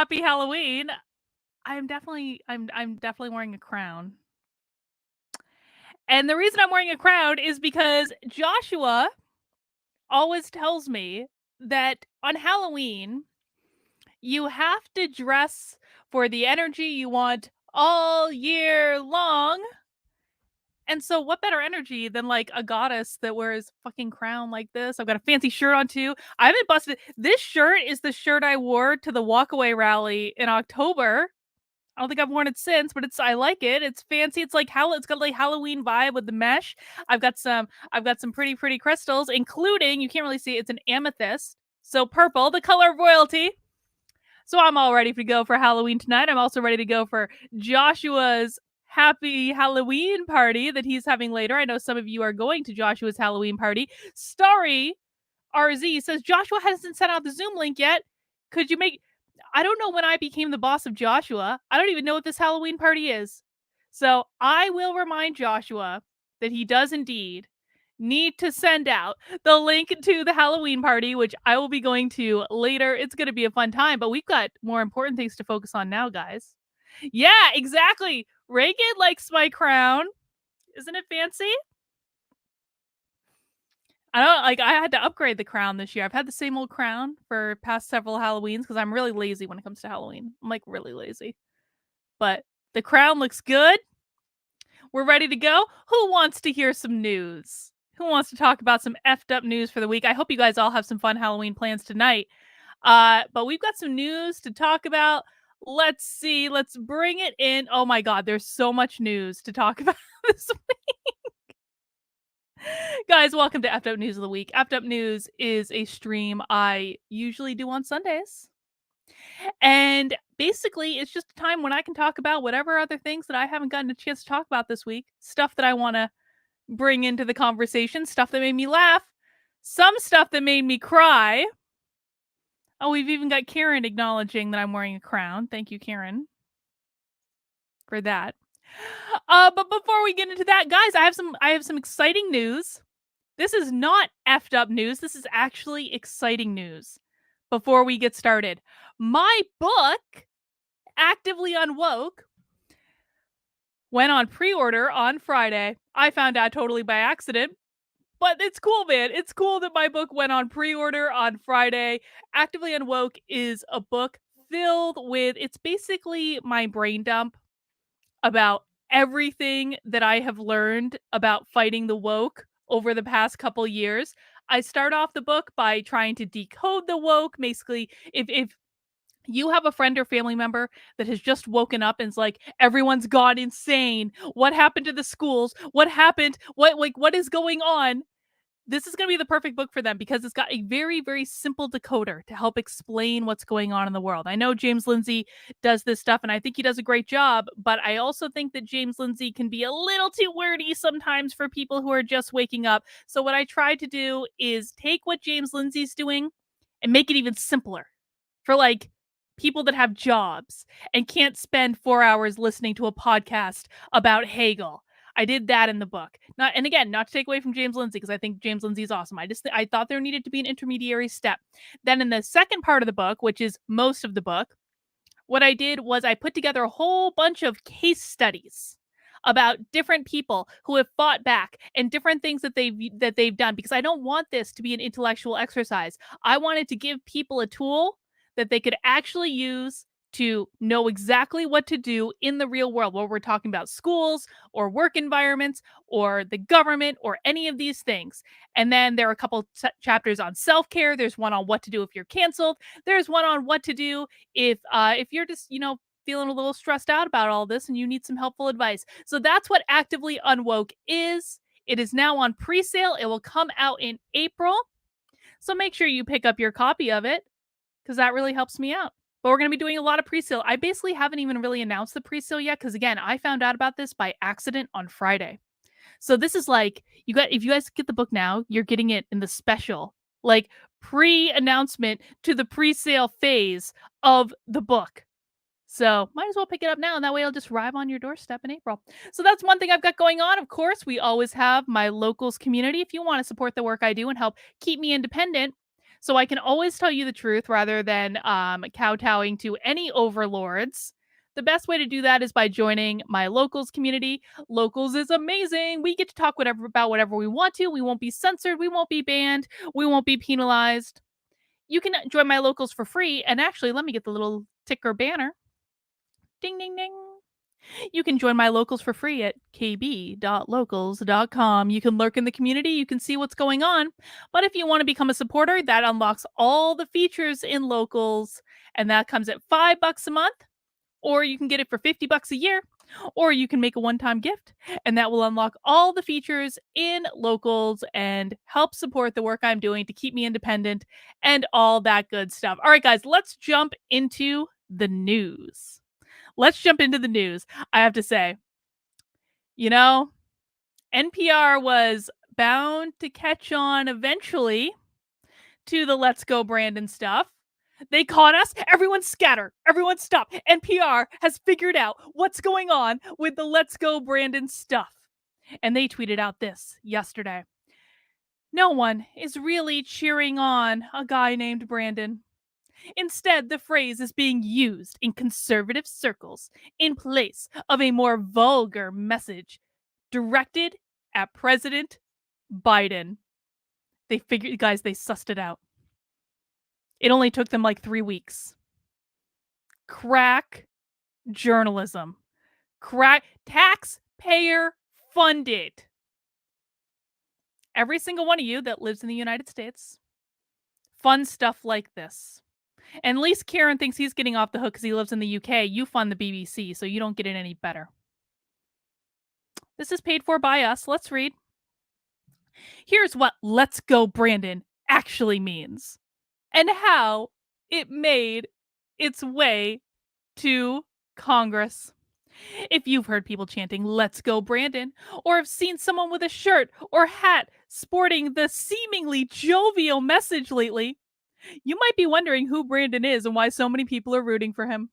happy Halloween. I'm definitely wearing a crown. And the reason I'm wearing a crown is because Joshua always tells me that on Halloween, you have to dress for the energy you want all year long. And so what better energy than like a goddess that wears a fucking crown like this? I've got a fancy shirt on too. I haven't busted. This shirt is the shirt I wore to the walkaway rally in October. I don't think I've worn it since, but I like it. It's fancy. It's like it's got like Halloween vibe with the mesh. I've got some pretty crystals, including, you can't really see, it's an amethyst. So purple, the color of royalty. So I'm all ready to go for Halloween tonight. I'm also ready to go for Joshua's happy Halloween party that he's having later. I know some of you are going to Joshua's Halloween party. Starry RZ says Joshua hasn't sent out the Zoom link yet. Could you make I don't know when I became the boss of Joshua. I don't even know what this Halloween party is. So I will remind Joshua that he does indeed need to send out the link to the Halloween party, which I will be going to later. It's going to be a fun time, but we've got more important things to focus on now, guys. Yeah, exactly. Reagan likes my crown. Isn't it fancy? I had to upgrade the crown this year. I've had the same old crown for past several Halloweens because I'm really lazy when it comes to Halloween. I'm like really lazy. But the crown looks good. We're ready to go. Who wants to hear some news? Who wants to talk about some effed up news for the week? I hope you guys all have some fun Halloween plans tonight. But we've got some news to talk about. Let's see. Let's bring it in. Oh my God, there's so much news to talk about this week. Guys, welcome to Effed Up News of the Week. Effed Up News is a stream I usually do on Sundays. And basically, it's just a time when I can talk about whatever other things that I haven't gotten a chance to talk about this week. Stuff that I want to bring into the conversation, stuff that made me laugh, some stuff that made me cry. Oh, we've even got Karen acknowledging that I'm wearing a crown. Thank you, Karen, for that. But before we get into that, guys, I have some exciting news. This is not effed up news. This is actually exciting news. Before we get started, my book, Actively Unwoke, went on pre-order on Friday. I found out totally by accident, but it's cool, man. It's cool that my book went on pre-order on Friday. Actively Unwoke is a book filled with, it's basically my brain dump about everything that I have learned about fighting the woke over the past couple years. I start off the book by trying to decode the woke. Basically, if you have a friend or family member that has just woken up and is like, everyone's gone insane. What happened to the schools? What happened? What is going on? This is going to be the perfect book for them because it's got a very simple decoder to help explain what's going on in the world. I know James Lindsay does this stuff and I think he does a great job, but I also think that James Lindsay can be a little too wordy sometimes for people who are just waking up. So what I tried to do is take what James Lindsay's doing and make it even simpler for like people that have jobs and can't spend 4 hours listening to a podcast about Hegel. I did that in the book. Not to take away from James Lindsay, because I think James Lindsay is awesome. I thought there needed to be an intermediary step. Then in the second part of the book, which is most of the book, what I did was I put together a whole bunch of case studies about different people who have fought back and different things that they've done, because I don't want this to be an intellectual exercise. I wanted to give people a tool that they could actually use to know exactly what to do in the real world, where we're talking about schools or work environments or the government or any of these things. And then there are a couple chapters on self-care. There's one on what to do if you're canceled. There's one on what to do if you're just, feeling a little stressed out about all this and you need some helpful advice. So that's what Actively Unwoke is. It is now on pre-sale. It will come out in April. So make sure you pick up your copy of it, because that really helps me out. But we're going to be doing a lot of pre-sale. I basically haven't even really announced the pre-sale yet, because again, I found out about this by accident on Friday. So this is like, if you guys get the book now, you're getting it in the special, like pre-announcement to the pre-sale phase of the book. So might as well pick it up now, and that way it'll just arrive on your doorstep in April. So that's one thing I've got going on. Of course, we always have my locals community. If you want to support the work I do and help keep me independent, So I can always tell you the truth rather than kowtowing to any overlords. The best way to do that is by joining my locals community. Locals is amazing. We get to talk about whatever we want to. We won't be censored. We won't be banned. We won't be penalized. You can join my locals for free. And actually, let me get the little ticker banner. Ding, ding, ding. You can join my locals for free at kb.locals.com. You can lurk in the community, you can see what's going on. But if you want to become a supporter, that unlocks all the features in locals, and that comes at $5 a month, or you can get it for $50 a year, or you can make a one-time gift, and that will unlock all the features in locals and help support the work I'm doing to keep me independent and all that good stuff. All right, guys, let's jump into the news. Let's jump into the news. I have to say, you know, NPR was bound to catch on eventually to the Let's Go Brandon stuff. They caught us. Everyone scatter. Everyone stop. NPR has figured out what's going on with the Let's Go Brandon stuff. And they tweeted out this yesterday. No one is really cheering on a guy named Brandon. Instead, the phrase is being used in conservative circles in place of a more vulgar message directed at President Biden. They figured, guys, they sussed it out. It only took them like 3 weeks. Crack journalism. Crack taxpayer funded. Every single one of you that lives in the United States funds stuff like this. And at least Kieran thinks he's getting off the hook because he lives in the UK. You fund the BBC, so you don't get it any better. This is paid for by us. Let's read. Here's what Let's Go Brandon actually means and how it made its way to Congress. If you've heard people chanting, Let's Go Brandon, or have seen someone with a shirt or hat sporting the seemingly jovial message lately, you might be wondering who Brandon is and why so many people are rooting for him.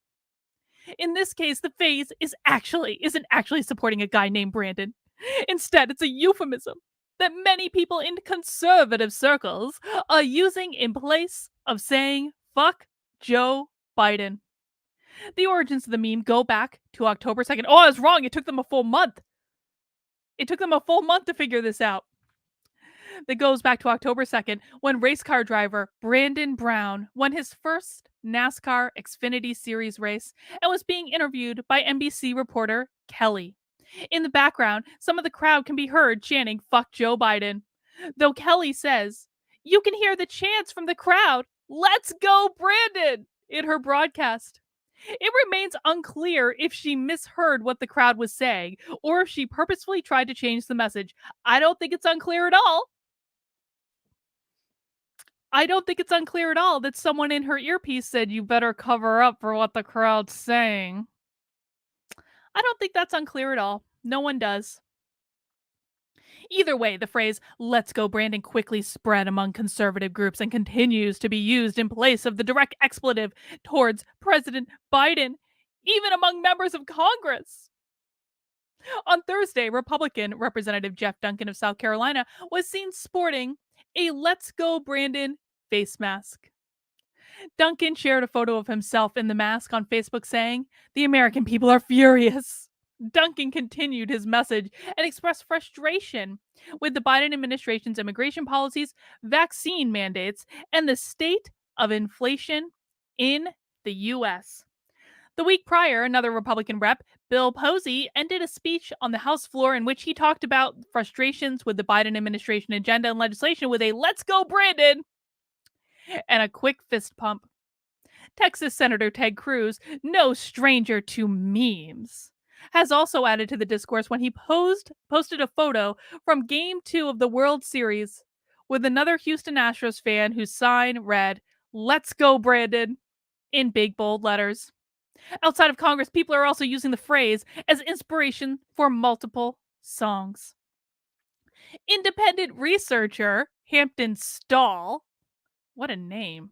In this case, the phase isn't actually supporting a guy named Brandon. Instead, it's a euphemism that many people in conservative circles are using in place of saying fuck Joe Biden. The origins of the meme go back to October 2nd. Oh, I was wrong. It took them a full month. It took them a full month to figure this out. That goes back to October 2nd when race car driver Brandon Brown won his first NASCAR Xfinity Series race and was being interviewed by NBC reporter Kelly. In the background, some of the crowd can be heard chanting, fuck Joe Biden. Though Kelly says, you can hear the chants from the crowd, let's go Brandon, in her broadcast. It remains unclear if she misheard what the crowd was saying or if she purposefully tried to change the message. I don't think it's unclear at all. That someone in her earpiece said, you better cover up for what the crowd's saying. I don't think that's unclear at all. No one does. Either way, the phrase, let's go Brandon, quickly spread among conservative groups and continues to be used in place of the direct expletive towards President Biden, even among members of Congress. On Thursday, Republican Representative Jeff Duncan of South Carolina was seen sporting a Let's Go Brandon face mask. Duncan shared a photo of himself in the mask on Facebook saying, the American people are furious. Duncan continued his message and expressed frustration with the Biden administration's immigration policies, vaccine mandates, and the state of inflation in the U.S. The week prior, another Republican rep, Bill Posey, ended a speech on the House floor in which he talked about frustrations with the Biden administration agenda and legislation with a Let's Go Brandon and a quick fist pump. Texas Senator Ted Cruz, no stranger to memes, has also added to the discourse when he posted a photo from Game 2 of the World Series with another Houston Astros fan whose sign read, Let's Go Brandon, in big bold letters. Outside of Congress, people are also using the phrase as inspiration for multiple songs. Independent researcher Hampton Stall, what a name,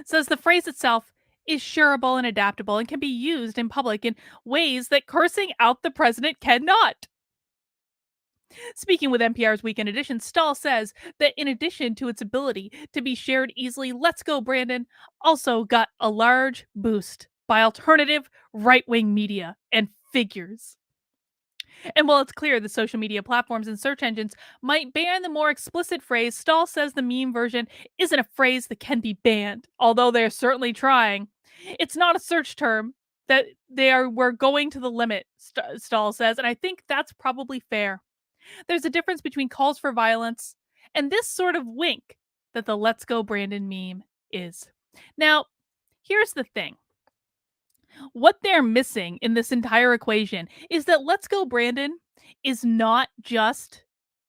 says the phrase itself is shareable and adaptable and can be used in public in ways that cursing out the president cannot. Speaking with NPR's Weekend Edition, Stahl says that in addition to its ability to be shared easily, Let's Go Brandon also got a large boost by alternative right wing media and figures. And while it's clear that social media platforms and search engines might ban the more explicit phrase, Stahl says the meme version isn't a phrase that can be banned, although they're certainly trying. It's not a search term that we're going to the limit, Stahl says, and I think that's probably fair. There's a difference between calls for violence and this sort of wink that the Let's Go Brandon meme is. Now, here's the thing. What they're missing in this entire equation is that Let's Go Brandon is not just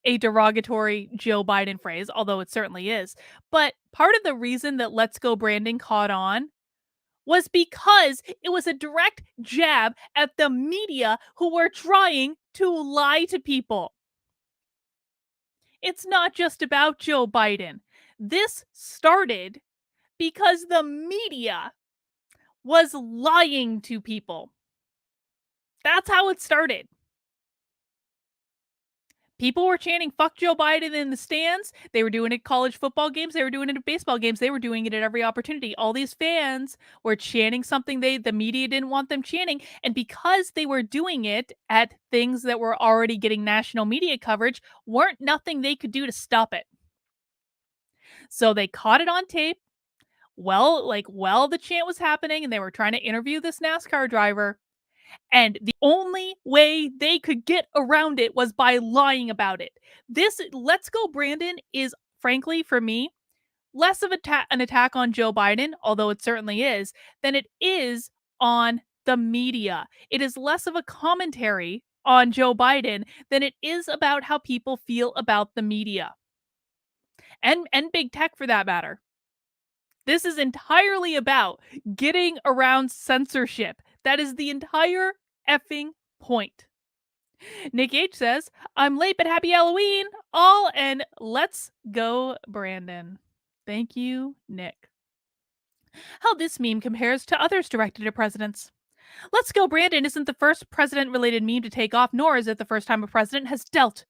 a derogatory Joe Biden phrase, although it certainly is. But part of the reason that Let's Go Brandon caught on was because it was a direct jab at the media who were trying to lie to people. It's not just about Joe Biden. This started because the media was lying to people. That's how it started. People were chanting "fuck Joe Biden" in the stands. They were doing it at college football games. They were doing it at baseball games. They were doing it at every opportunity. All these fans were chanting something the media didn't want them chanting, and because they were doing it at things that were already getting national media coverage, weren't nothing they could do to stop it. So they caught it on tape. While the chant was happening, and they were trying to interview this NASCAR driver. And the only way they could get around it was by lying about it. This Let's Go Brandon is, frankly, for me, less of an attack on Joe Biden, although it certainly is, than it is on the media. It is less of a commentary on Joe Biden than it is about how people feel about the media. And big tech for that matter. This is entirely about getting around censorship. That is the entire effing point. Nick H says, I'm late, but happy Halloween, all, and let's go, Brandon. Thank you, Nick. How this meme compares to others directed at presidents. Let's go, Brandon isn't the first president related meme to take off, nor is it the first time a president has dealt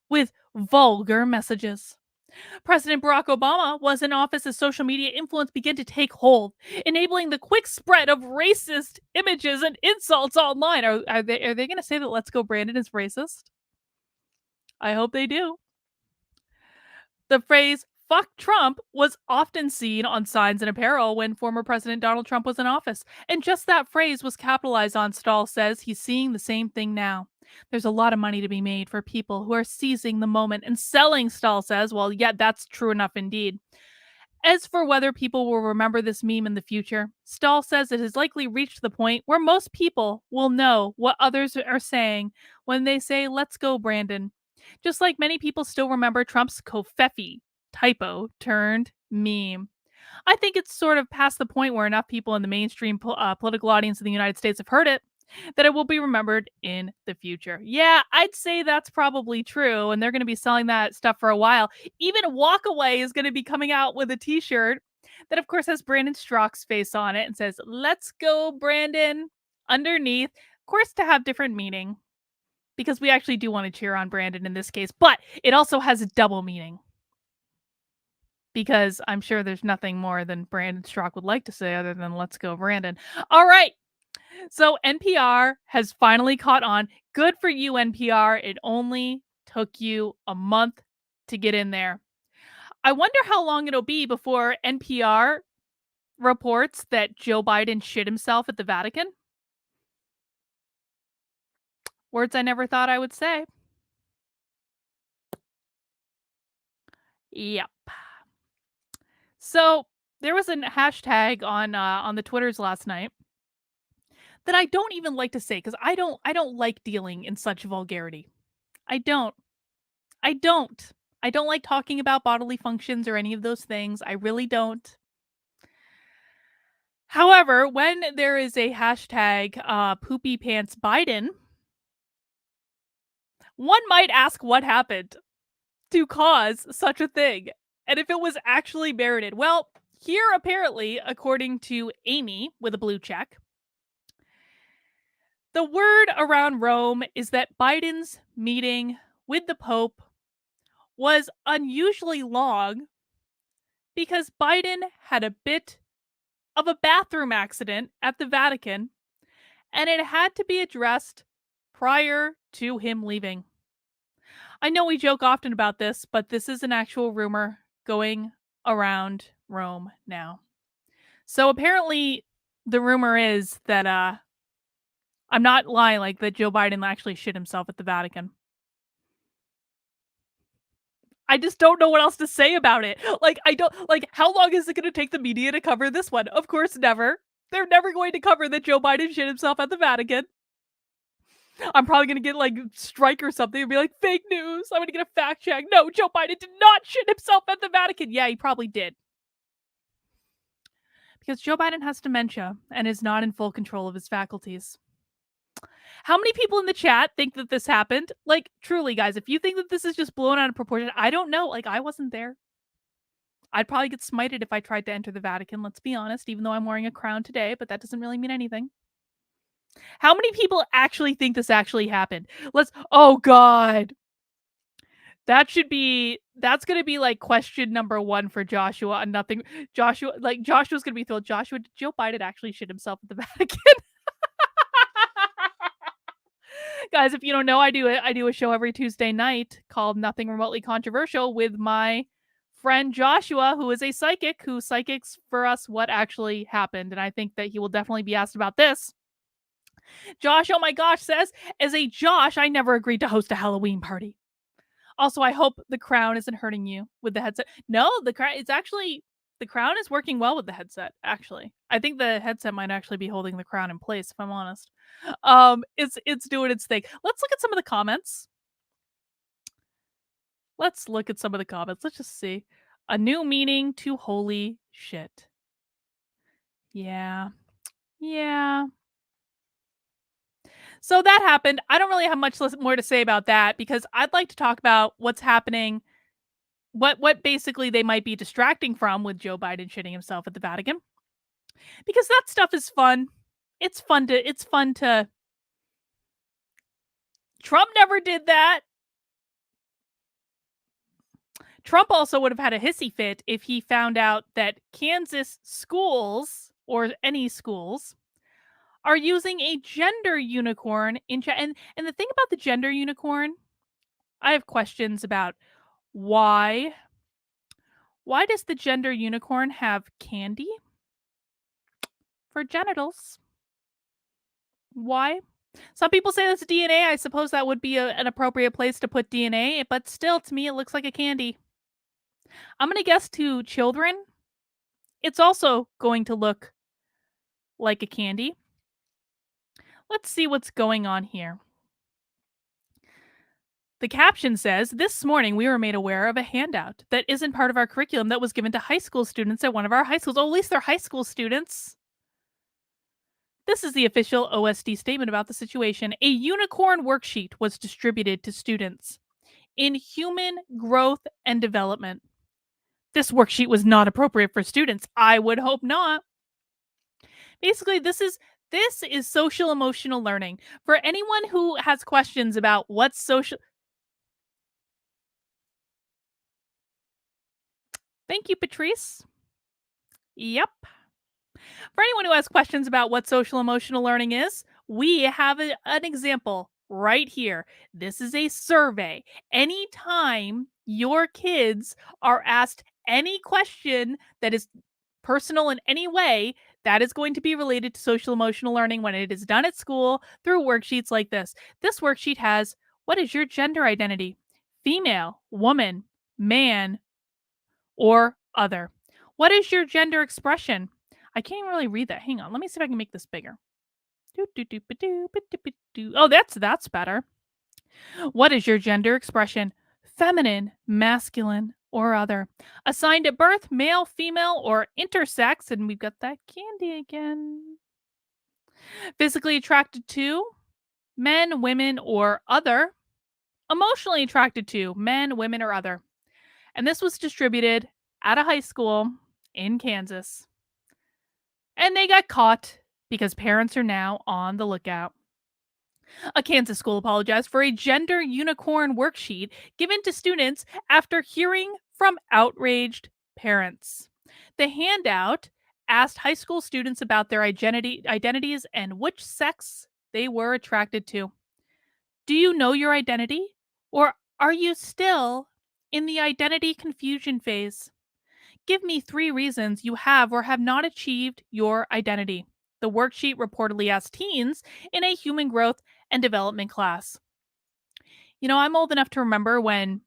with vulgar messages. President Barack Obama was in office as social media influence began to take hold, enabling the quick spread of racist images and insults online. Are they going to say that Let's Go Brandon is racist? I hope they do. The phrase "fuck Trump" was often seen on signs and apparel when former President Donald Trump was in office, and just that phrase was capitalized on. Stahl says he's seeing the same thing now. There's a lot of money to be made for people who are seizing the moment and selling, Stahl says. Well, yeah, that's true enough indeed. As for whether people will remember this meme in the future, Stahl says it has likely reached the point where most people will know what others are saying when they say, let's go, Brandon. Just like many people still remember Trump's Kofefi typo turned meme. I think it's sort of past the point where enough people in the mainstream political audience in the United States have heard it that it will be remembered in the future. Yeah, I'd say that's probably true. And they're going to be selling that stuff for a while. Even Walkaway is going to be coming out with a t-shirt that, of course, has Brandon Strzok's face on it and says, let's go, Brandon, underneath. Of course, to have different meaning, because we actually do want to cheer on Brandon in this case. But it also has a double meaning, because I'm sure there's nothing more than Brandon Strzok would like to say other than let's go, Brandon. All right. So NPR has finally caught on. Good for you, NPR. It only took you a month to get in there. I wonder how long it'll be before NPR reports that Joe Biden shit himself at the Vatican. Words I never thought I would say. Yep. So there was a hashtag on the Twitters last night that I don't even like to say, because I don't like dealing in such vulgarity. I don't. I don't. I don't like talking about bodily functions or any of those things. I really don't. However, when there is a hashtag poopy pants Biden, one might ask what happened to cause such a thing, and if it was actually merited. Well, here apparently, according to Amy with a blue check, the word around Rome is that Biden's meeting with the Pope was unusually long because Biden had a bit of a bathroom accident at the Vatican, and it had to be addressed prior to him leaving. I know we joke often about this, but this is an actual rumor going around Rome now. So apparently the rumor is that I'm not lying, like that Joe Biden actually shit himself at the Vatican. I just don't know what else to say about it. Like, I don't like how long is it gonna take the media to cover this one? Of course, never. They're never going to cover that Joe Biden shit himself at the Vatican. I'm probably gonna get like strike or something and be like, fake news. I'm gonna get a fact check. No, Joe Biden did not shit himself at the Vatican. Yeah, he probably did. Because Joe Biden has dementia and is not in full control of his faculties. How many people in the chat think that this happened? Like, truly, guys, if you think that this is just blown out of proportion, I don't know. Like, I wasn't there. I'd probably get smited if I tried to enter the Vatican, let's be honest, even though I'm wearing a crown today, but that doesn't really mean anything. How many people actually think this actually happened? Oh God. That's gonna be like question number one for Joshua and nothing. Joshua's gonna be thrilled. Joshua, did Joe Biden actually shit himself at the Vatican? Guys, if you don't know, I do a show every Tuesday night called Nothing Remotely Controversial with my friend Joshua, who is a psychic, who psychics for us what actually happened. And I think that he will definitely be asked about this. Josh, oh my gosh, says, as a Josh, I never agreed to host a Halloween party. Also, I hope the crown isn't hurting you with the headset. No, the crown is working well with the headset, actually. I think the headset might actually be holding the crown in place, if I'm honest. It's doing its thing. Let's look at some of the comments. Let's look at some of the comments. Let's just see. A new meaning to holy shit. Yeah. Yeah. So that happened. I don't really have much more to say about that because I'd like to talk about what's happening, what basically they might be distracting from with Joe Biden shitting himself at the Vatican. Because that stuff is fun. It's fun to Trump never did that. Trump also would have had a hissy fit if he found out that Kansas schools or any schools are using a gender unicorn and the thing about the gender unicorn, I have questions about why does the gender unicorn have candy for genitals? Why? Some people say that's DNA. I suppose that would be an appropriate place to put DNA, but still, to me, it looks like a candy. I'm going to guess to children, it's also going to look like a candy. Let's see what's going on here. The caption says, this morning we were made aware of a handout that isn't part of our curriculum that was given to high school students at one of our high schools. Oh, at least they're high school students. This is the official OSD statement about the situation. A unicorn worksheet was distributed to students in human growth and development. This worksheet was not appropriate for students. I would hope not. Basically, this is social emotional learning. For anyone who has questions about what's social. Thank you, Patrice. Yep. For anyone who has questions about what social emotional learning is, we have an example right here. This is a survey. Anytime your kids are asked any question that is personal in any way, that is going to be related to social emotional learning when it is done at school through worksheets like this. This worksheet has, what is your gender identity? Female, woman, man, or other. What is your gender expression? I can't even really read that. Hang on. Let me see if I can make this bigger. Oh, that's better. What is your gender expression? Feminine, masculine, or other. Assigned at birth, male, female, or intersex. And we've got that candy again. Physically attracted to men, women, or other. Emotionally attracted to men, women, or other. And this was distributed at a high school in Kansas. And they got caught because parents are now on the lookout. A Kansas school apologized for a gender unicorn worksheet given to students after hearing from outraged parents. The handout asked high school students about their identities and which sex they were attracted to. Do you know your identity? Or are you still in the identity confusion phase? Give me 3 reasons you have or have not achieved your identity. The worksheet reportedly asked teens in a human growth and development class. I'm old enough to remember when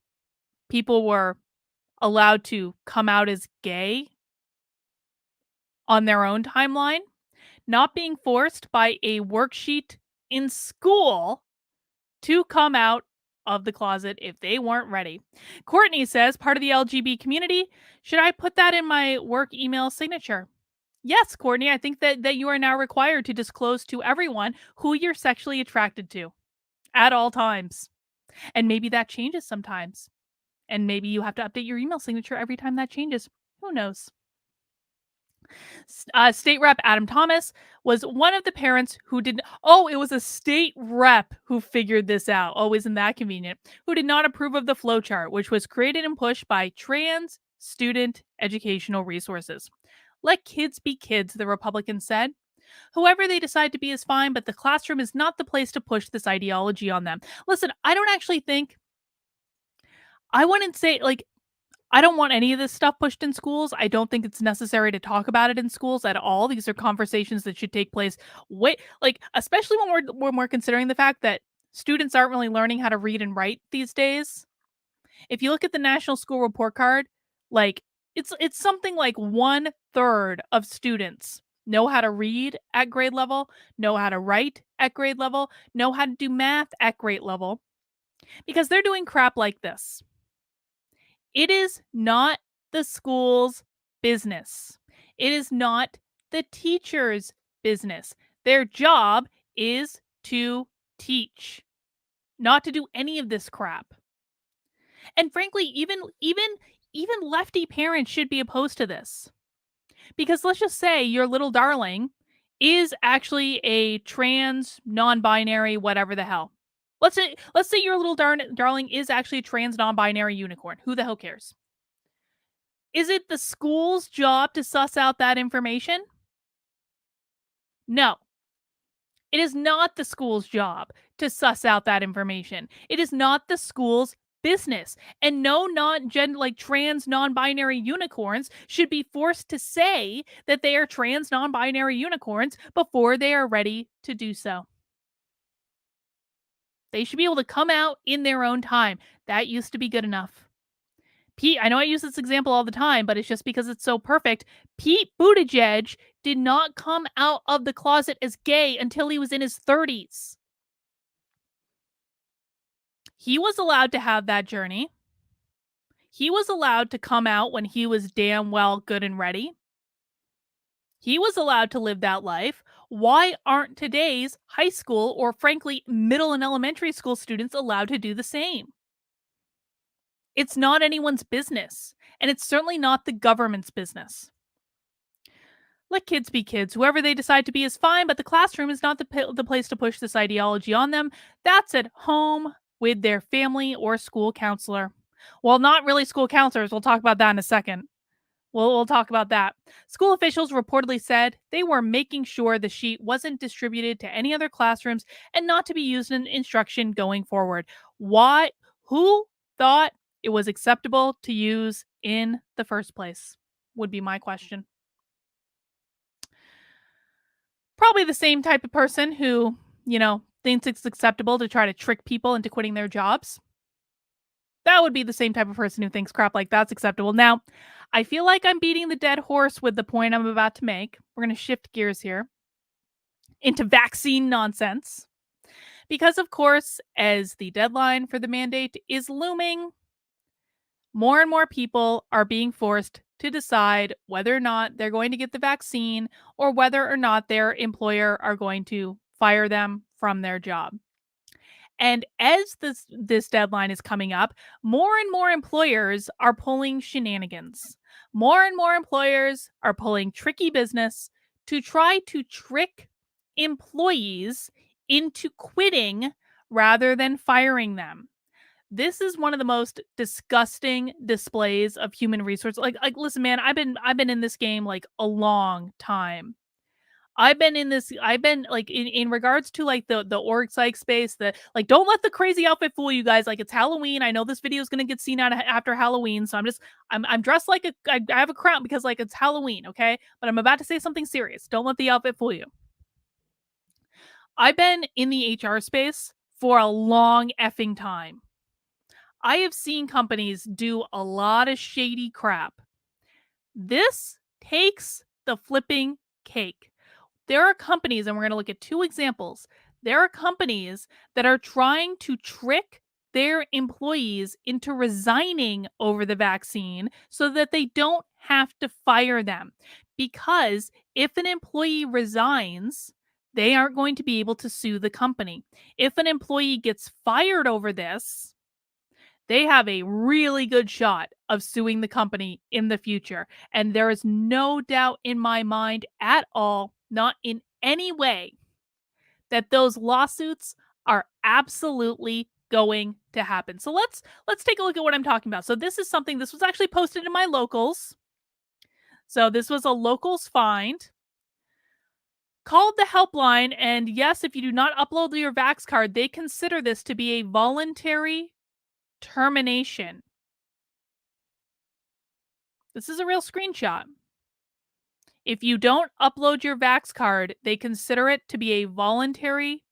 people were allowed to come out as gay on their own timeline, not being forced by a worksheet in school to come out of the closet if they weren't ready. Courtney says, part of the LGB community, should I put that in my work email signature? Yes, Courtney, I think that you are now required to disclose to everyone who you're sexually attracted to at all times. And maybe that changes sometimes. And maybe you have to update your email signature every time that changes. Who knows? State Rep Adam Thomas was one of the parents who did. Oh, it was a state rep who figured this out. Oh, isn't that convenient? Who did not approve of the flowchart, which was created and pushed by Trans Student Educational Resources. Let kids be kids, the Republicans said. Whoever they decide to be is fine, but the classroom is not the place to push this ideology on them. Listen, I don't actually think. I wouldn't say like I don't want any of this stuff pushed in schools. I don't think it's necessary to talk about it in schools at all. These are conversations that should take place especially when we're considering the fact that students aren't really learning how to read and write these days. If you look at the National School Report Card, like it's something like 1/3 of students know how to read at grade level, know how to write at grade level, know how to do math at grade level because they're doing crap like this. It is not the school's business. It is not the teacher's business. Their job is to teach, not to do any of this crap. And frankly, even lefty parents should be opposed to this. Because let's just say your little darling is actually a trans, non-binary, whatever the hell. Let's say your little darling is actually a trans non-binary unicorn. Who the hell cares? Is it the school's job to suss out that information? No. It is not the school's job to suss out that information. It is not the school's business. And no trans non-binary unicorns should be forced to say that they are trans non-binary unicorns before they are ready to do so. They should be able to come out in their own time. That used to be good enough. I know I use this example all the time, but it's just because it's so perfect. Pete Buttigieg did not come out of the closet as gay until he was in his 30s. He was allowed to have that journey. He was allowed to come out when he was damn well good and ready. He was allowed to live that life. Why aren't today's high school or, frankly, middle and elementary school students allowed to do the same? It's not anyone's business, and it's certainly not the government's business. Let kids be kids. Whoever they decide to be is fine, but the classroom is not the place to push this ideology on them. That's at home with their family or school counselor. Well, not really school counselors. We'll talk about that in a second. We'll talk about that. School officials reportedly said they were making sure the sheet wasn't distributed to any other classrooms and not to be used in instruction going forward. Why? Who thought it was acceptable to use in the first place? Would be my question. Probably the same type of person who, thinks it's acceptable to try to trick people into quitting their jobs. That would be the same type of person who thinks crap like that's acceptable. Now, I feel like I'm beating the dead horse with the point I'm about to make. We're going to shift gears here into vaccine nonsense. Because, of course, as the deadline for the mandate is looming, more and more people are being forced to decide whether or not they're going to get the vaccine or whether or not their employer are going to fire them from their job. And as this deadline is coming up, more and more employers are pulling shenanigans. More and more employers are pulling tricky business to try to trick employees into quitting rather than firing them. This is one of the most disgusting displays of human resource. Like listen, man, I've been in this game like a long time. I've been like in regards to like the org psych space, the like don't let the crazy outfit fool you guys. Like it's Halloween. I know this video is gonna get seen out after Halloween, so I'm dressed like I have a crown because like it's Halloween, okay? But I'm about to say something serious. Don't let the outfit fool you. I've been in the HR space for a long effing time. I have seen companies do a lot of shady crap. This takes the flipping cake. There are companies, and we're going to look at two examples. There are companies that are trying to trick their employees into resigning over the vaccine so that they don't have to fire them. Because if an employee resigns, they aren't going to be able to sue the company. If an employee gets fired over this, they have a really good shot of suing the company in the future. And there is no doubt in my mind at all, not in any way, that those lawsuits are absolutely going to happen. So let's take a look at what I'm talking about. So this was actually posted in my locals. So this was a locals find. Called the helpline, and yes, if you do not upload your Vax card, they consider this to be a voluntary termination. This is a real screenshot. If you don't upload your Vax card, they consider it to be a voluntary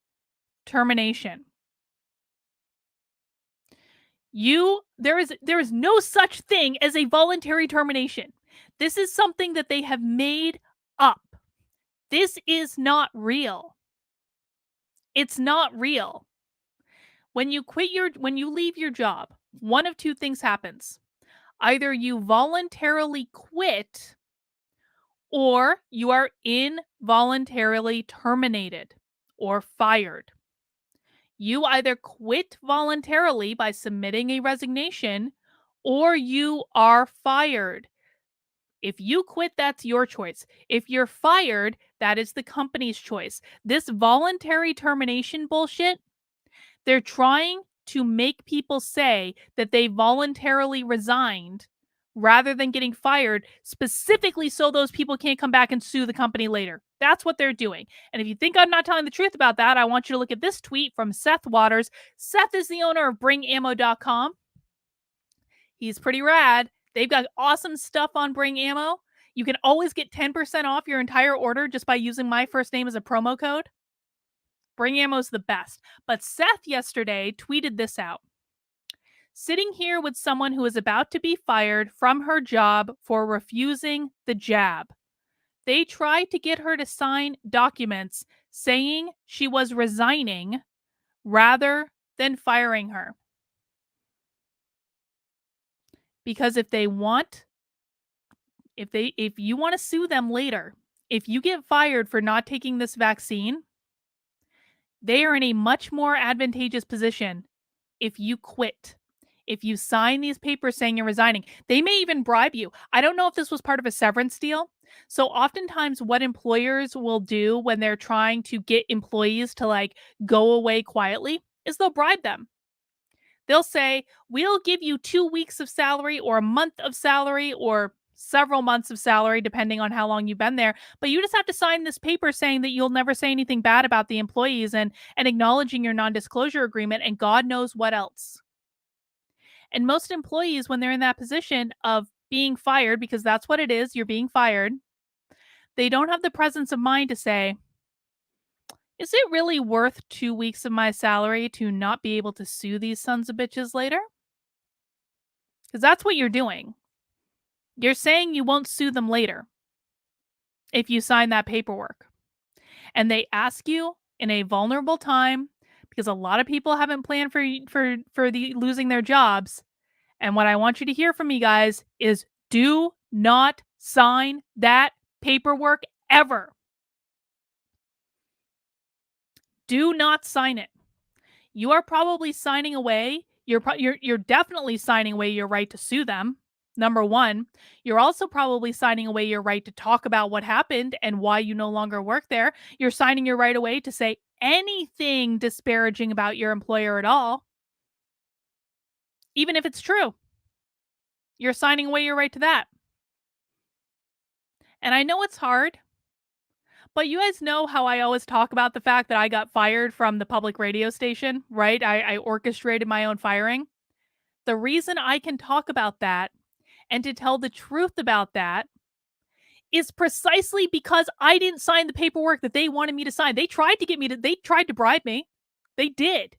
termination. There is no such thing as a voluntary termination. This is something that they have made up. This is not real. It's not real. When you leave your job, one of two things happens. Either you voluntarily quit or you are involuntarily terminated or fired. You either quit voluntarily by submitting a resignation or you are fired. If you quit, that's your choice. If you're fired, that is the company's choice. This voluntary termination bullshit, they're trying to make people say that they voluntarily resigned rather than getting fired, specifically so those people can't come back and sue the company later. That's what they're doing. And if you think I'm not telling the truth about that, I want you to look at this tweet from Seth Waters. Seth is the owner of BringAmmo.com. He's pretty rad. They've got awesome stuff on Bring Ammo. You can always get 10% off your entire order just by using my first name as a promo code. Bring Ammo's the best. But Seth yesterday tweeted this out. Sitting here with someone who is about to be fired from her job for refusing the jab. They tried to get her to sign documents saying she was resigning rather than firing her. Because if you want to sue them later, if you get fired for not taking this vaccine, they are in a much more advantageous position if you quit. If you sign these papers saying you're resigning, they may even bribe you. I don't know if this was part of a severance deal. So oftentimes what employers will do when they're trying to get employees to like go away quietly is they'll bribe them. They'll say, we'll give you 2 weeks of salary or a month of salary or several months of salary, depending on how long you've been there. But you just have to sign this paper saying that you'll never say anything bad about the employees and acknowledging your non-disclosure agreement and God knows what else. And most employees, when they're in that position of being fired, because that's what it is, you're being fired, they don't have the presence of mind to say, is it really worth 2 weeks of my salary to not be able to sue these sons of bitches later? Because that's what you're doing. You're saying you won't sue them later if you sign that paperwork. And they ask you in a vulnerable time, because a lot of people haven't planned for the losing their jobs. And what I want you to hear from me guys is do not sign that paperwork ever. Do not sign it. You are probably signing away. You're definitely signing away your right to sue them. Number one, you're also probably signing away your right to talk about what happened and why you no longer work there. You're signing your right away to say anything disparaging about your employer at all, even if it's true. You're signing away your right to that. And I know it's hard, but you guys know how I always talk about the fact that I got fired from the public radio station, right? I orchestrated my own firing. The reason I can talk about that and to tell the truth about that is precisely because I didn't sign the paperwork that they wanted me to sign. They tried to bribe me. They did.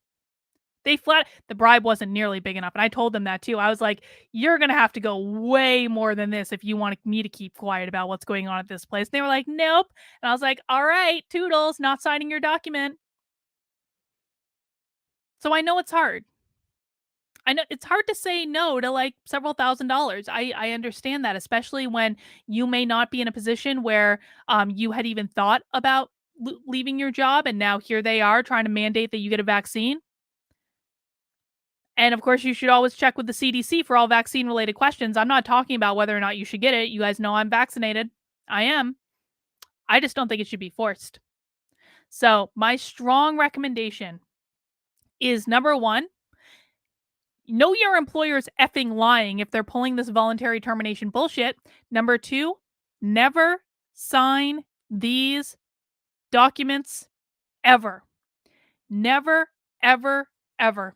The bribe wasn't nearly big enough. And I told them that too. I was like, you're going to have to go way more than this if you want me to keep quiet about what's going on at this place. And they were like, nope. And I was like, all right, toodles, not signing your document. So I know it's hard. I know it's hard to say no to like several $1,000s. I understand that, especially when you may not be in a position where you had even thought about leaving your job, and now here they are trying to mandate that you get a vaccine. And of course, you should always check with the CDC for all vaccine related questions. I'm not talking about whether or not you should get it. You guys know I'm vaccinated. I am. I just don't think it should be forced. So, my strong recommendation is number one, know your employer's effing lying if they're pulling this voluntary termination bullshit. Number two, never sign these documents ever. Never, ever, ever.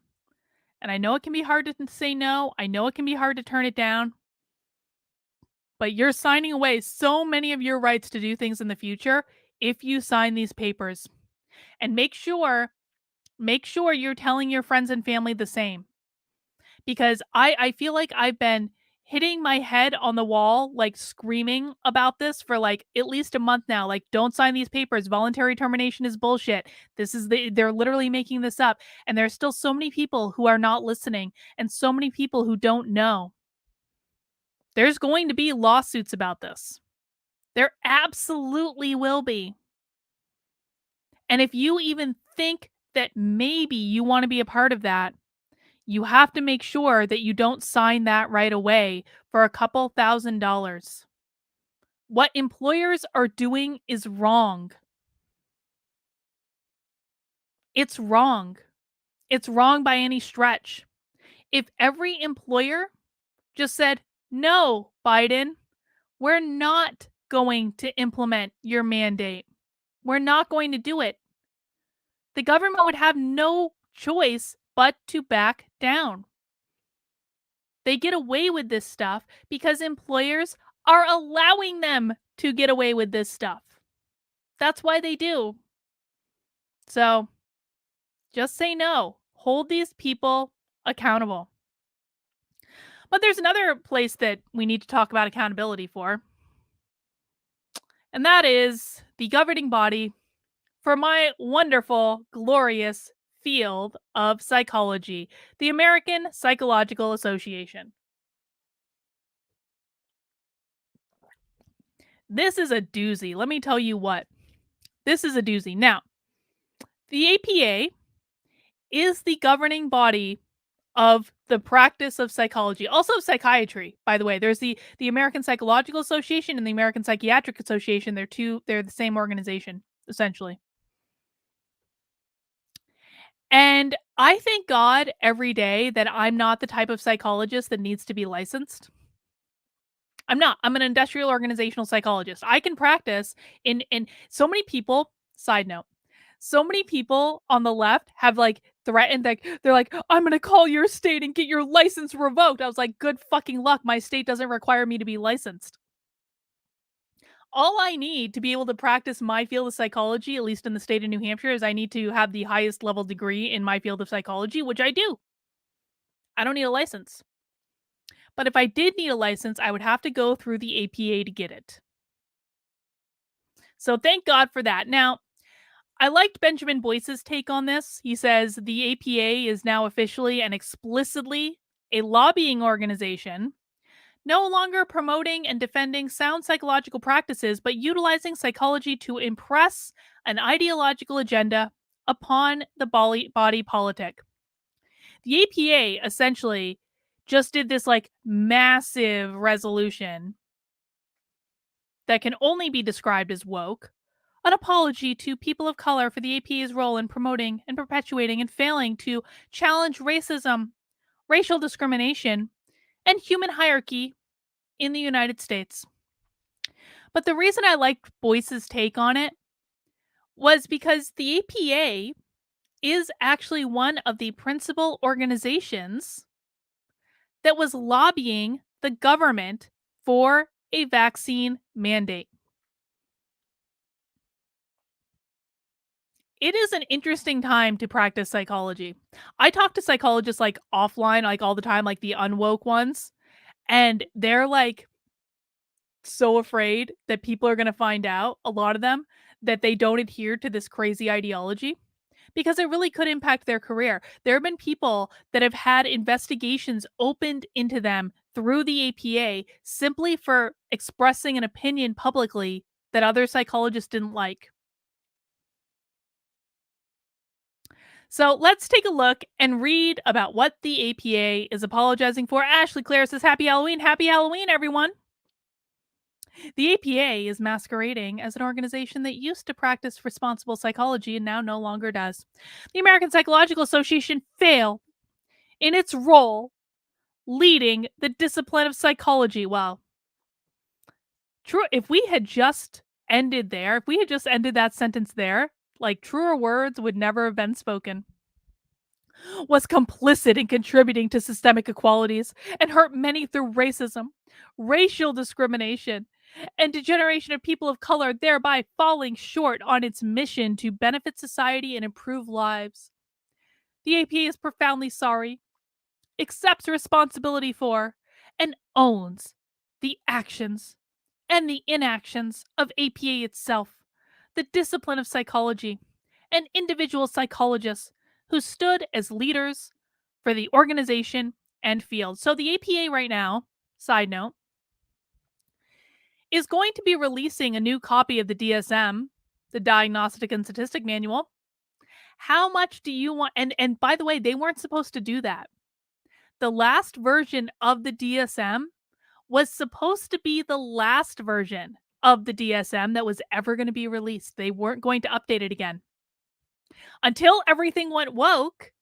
And I know it can be hard to say no. I know it can be hard to turn it down. But you're signing away so many of your rights to do things in the future if you sign these papers. And make sure you're telling your friends and family the same. Because I feel like I've been hitting my head on the wall, like screaming about this for like at least a month now. Like, don't sign these papers. Voluntary termination is bullshit. They're literally making this up. And there's still so many people who are not listening and so many people who don't know. There's going to be lawsuits about this. There absolutely will be. And if you even think that maybe you want to be a part of that, you have to make sure that you don't sign that right away for a couple $1,000s. What employers are doing is wrong. It's wrong. It's wrong by any stretch. If every employer just said, no, Biden, we're not going to implement your mandate. We're not going to do it. The government would have no choice but to back down. They get away with this stuff because employers are allowing them to get away with this stuff. That's why they do. So just say no. Hold these people accountable. But there's another place that we need to talk about accountability for, and that is the governing body for my wonderful, glorious field of psychology, the American Psychological Association. This is a doozy. Let me tell you what. This is a doozy. Now, the APA is the governing body of the practice of psychology, also psychiatry, by the way. There's the American Psychological Association and the American Psychiatric Association. They're the same organization, essentially. And I thank God every day that I'm not the type of psychologist that needs to be licensed. I'm not. I'm an industrial organizational psychologist. I can practice in so many people, side note, so many people on the left have like threatened, like they're like, I'm gonna call your state and get your license revoked. I was like, good fucking luck. My state doesn't require me to be licensed. All I need to be able to practice my field of psychology, at least in the state of New Hampshire, is I need to have the highest level degree in my field of psychology, which I do. I don't need a license. But if I did need a license, I would have to go through the APA to get it. So thank God for that. Now, I liked Benjamin Boyce's take on this. He says the APA is now officially and explicitly a lobbying organization, no longer promoting and defending sound psychological practices, but utilizing psychology to impress an ideological agenda upon the body politic. The APA essentially just did this like massive resolution that can only be described as woke an apology to people of color for the APA's role in promoting and perpetuating and failing to challenge racism, racial discrimination, and human hierarchy in the United States. But the reason I liked Boyce's take on it was because the APA is actually one of the principal organizations that was lobbying the government for a vaccine mandate. It is an interesting time to practice psychology. I talk to psychologists like offline, like all the time, like the unwoke ones, and they're like so afraid that people are going to find out, a lot of them, that they don't adhere to this crazy ideology because it really could impact their career. There have been people that have had investigations opened into them through the APA simply for expressing an opinion publicly that other psychologists didn't like. So let's take a look and read about what the APA is apologizing for. Ashley Clare says, Happy Halloween. Happy Halloween, everyone. The APA is masquerading as an organization that used to practice responsible psychology and now no longer does. The American Psychological Association failed in its role leading the discipline of psychology. Well, true. If we had just ended there, if we had just ended that sentence there, like truer words would never have been spoken. Was complicit in contributing to systemic inequalities and hurt many through racism, racial discrimination, and degeneration of people of color, thereby falling short on its mission to benefit society and improve lives. The APA is profoundly sorry, accepts responsibility for, and owns the actions and the inactions of APA itself, the discipline of psychology, and individual psychologists who stood as leaders for the organization and field. So the APA right now, side note, is going to be releasing a new copy of the DSM, the Diagnostic and Statistic Manual. How much do you want? And by the way, they weren't supposed to do that. The last version of the DSM was supposed to be the last version of the DSM that was ever going to be released. They weren't going to update it again until everything went woke.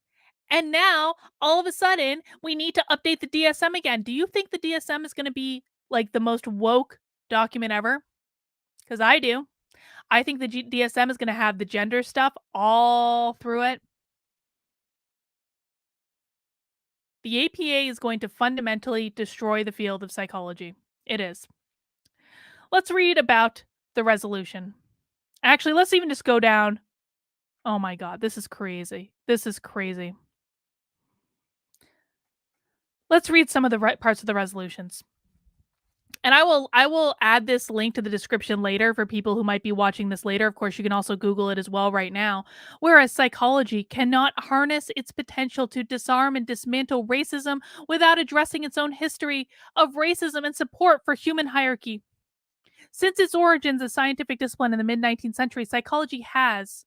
And now, all of a sudden, we need to update the DSM again. Do you think the DSM is going to be like the most woke document ever? Because I do. I think the DSM is going to have the gender stuff all through it. The APA is going to fundamentally destroy the field of psychology. It is. Let's read about the resolution. Actually, let's even just go down. Oh my God, this is crazy. This is crazy. Let's read some of the parts of the resolutions. And I will add this link to the description later for people who might be watching this later. Of course, you can also Google it as well right now. Whereas psychology cannot harness its potential to disarm and dismantle racism without addressing its own history of racism and support for human hierarchy. Since its origins as scientific discipline in the mid-19th century, psychology has,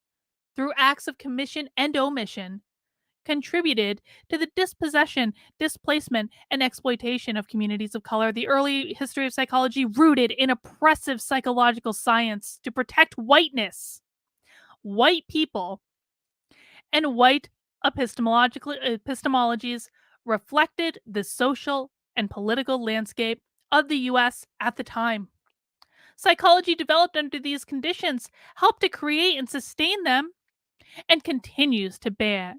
through acts of commission and omission, contributed to the dispossession, displacement, and exploitation of communities of color. The early history of psychology rooted in oppressive psychological science to protect whiteness, white people, and white epistemologies reflected the social and political landscape of the US at the time. Psychology developed under these conditions helped to create and sustain them and continues to bear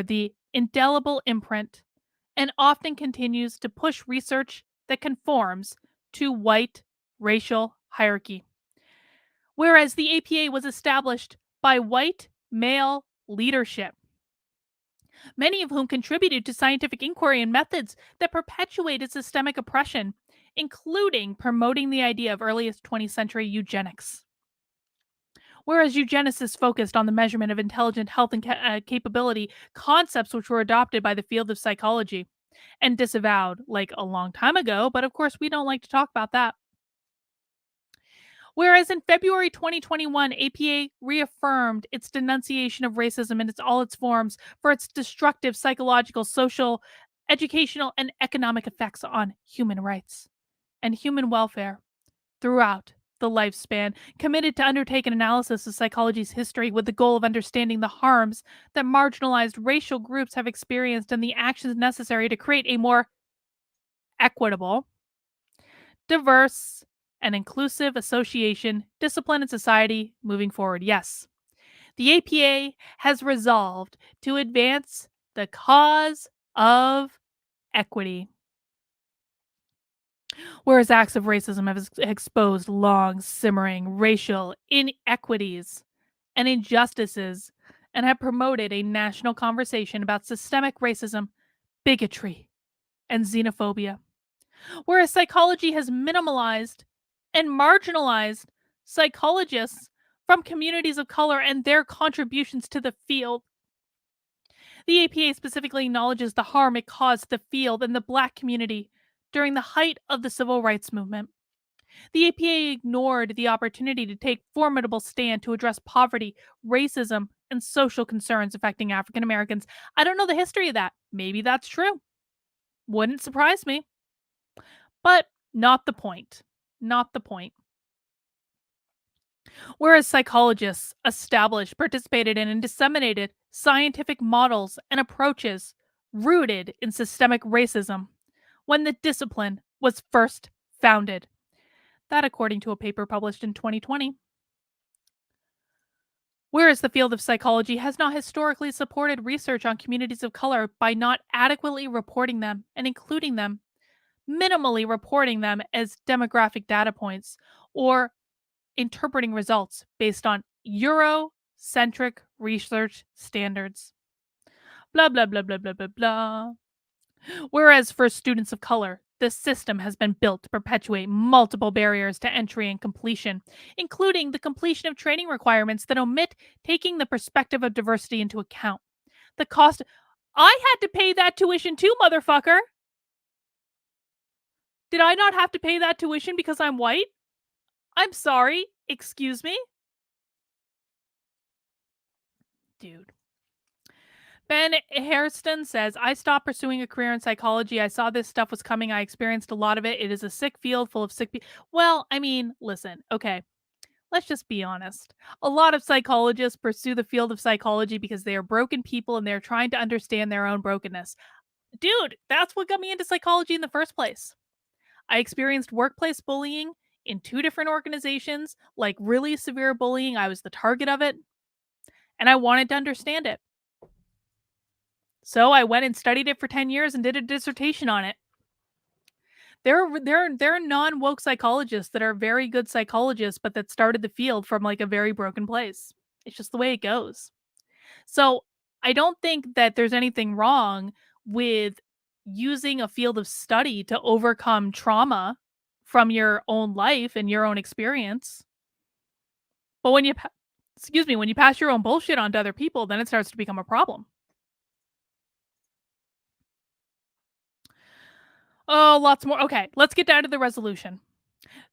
the indelible imprint and often continues to push research that conforms to white racial hierarchy. Whereas the APA was established by white male leadership, many of whom contributed to scientific inquiry and methods that perpetuated systemic oppression, including promoting the idea of earliest 20th century eugenics. Whereas eugenicists focused on the measurement of intelligent health and capability, concepts which were adopted by the field of psychology and disavowed like a long time ago, but of course we don't like to talk about that. Whereas in February 2021, APA reaffirmed its denunciation of racism in all its forms for its destructive psychological, social, educational, and economic effects on human rights and human welfare throughout the lifespan, committed to undertake an analysis of psychology's history with the goal of understanding the harms that marginalized racial groups have experienced and the actions necessary to create a more equitable, diverse, and inclusive association, discipline, and society moving forward. Yes, the APA has resolved to advance the cause of equity. Whereas acts of racism have exposed long simmering racial inequities and injustices and have promoted a national conversation about systemic racism, bigotry, and xenophobia. Whereas psychology has minimalized and marginalized psychologists from communities of color and their contributions to the field. The APA specifically acknowledges the harm it caused the field and the Black community during the height of the civil rights movement. The APA ignored the opportunity to take formidable stand to address poverty, racism, and social concerns affecting African Americans. I don't know the history of that. Maybe that's true. Wouldn't surprise me. But not the point. Not the point. Whereas psychologists established, participated in, and disseminated scientific models and approaches rooted in systemic racism when the discipline was first founded. That, according to a paper published in 2020. Whereas the field of psychology has not historically supported research on communities of color by not adequately reporting them and including them, minimally reporting them as demographic data points, or interpreting results based on Eurocentric research standards. Blah, blah, blah, blah, blah, blah, blah. Whereas for students of color, the system has been built to perpetuate multiple barriers to entry and completion, including the completion of training requirements that omit taking the perspective of diversity into account. The cost. I had to pay that tuition too, motherfucker. Did I not have to pay that tuition because I'm white? I'm sorry. Excuse me? Dude. Ben Hairston says, I stopped pursuing a career in psychology. I saw this stuff was coming. I experienced a lot of it. It is a sick field full of sick people. Well, I mean, listen, okay, let's just be honest. A lot of psychologists pursue the field of psychology because they are broken people and they're trying to understand their own brokenness. Dude, that's what got me into psychology in the first place. I experienced workplace bullying in two different organizations, like really severe bullying. I was the target of it, and I wanted to understand it. So I went and studied it for 10 years and did a dissertation on it. There are non-woke psychologists that are very good psychologists, but that started the field from like a very broken place. It's just the way it goes. So I don't think that there's anything wrong with using a field of study to overcome trauma from your own life and your own experience. But when when you pass your own bullshit on to other people, then it starts to become a problem. Oh, lots more. Okay, let's get down to the resolution.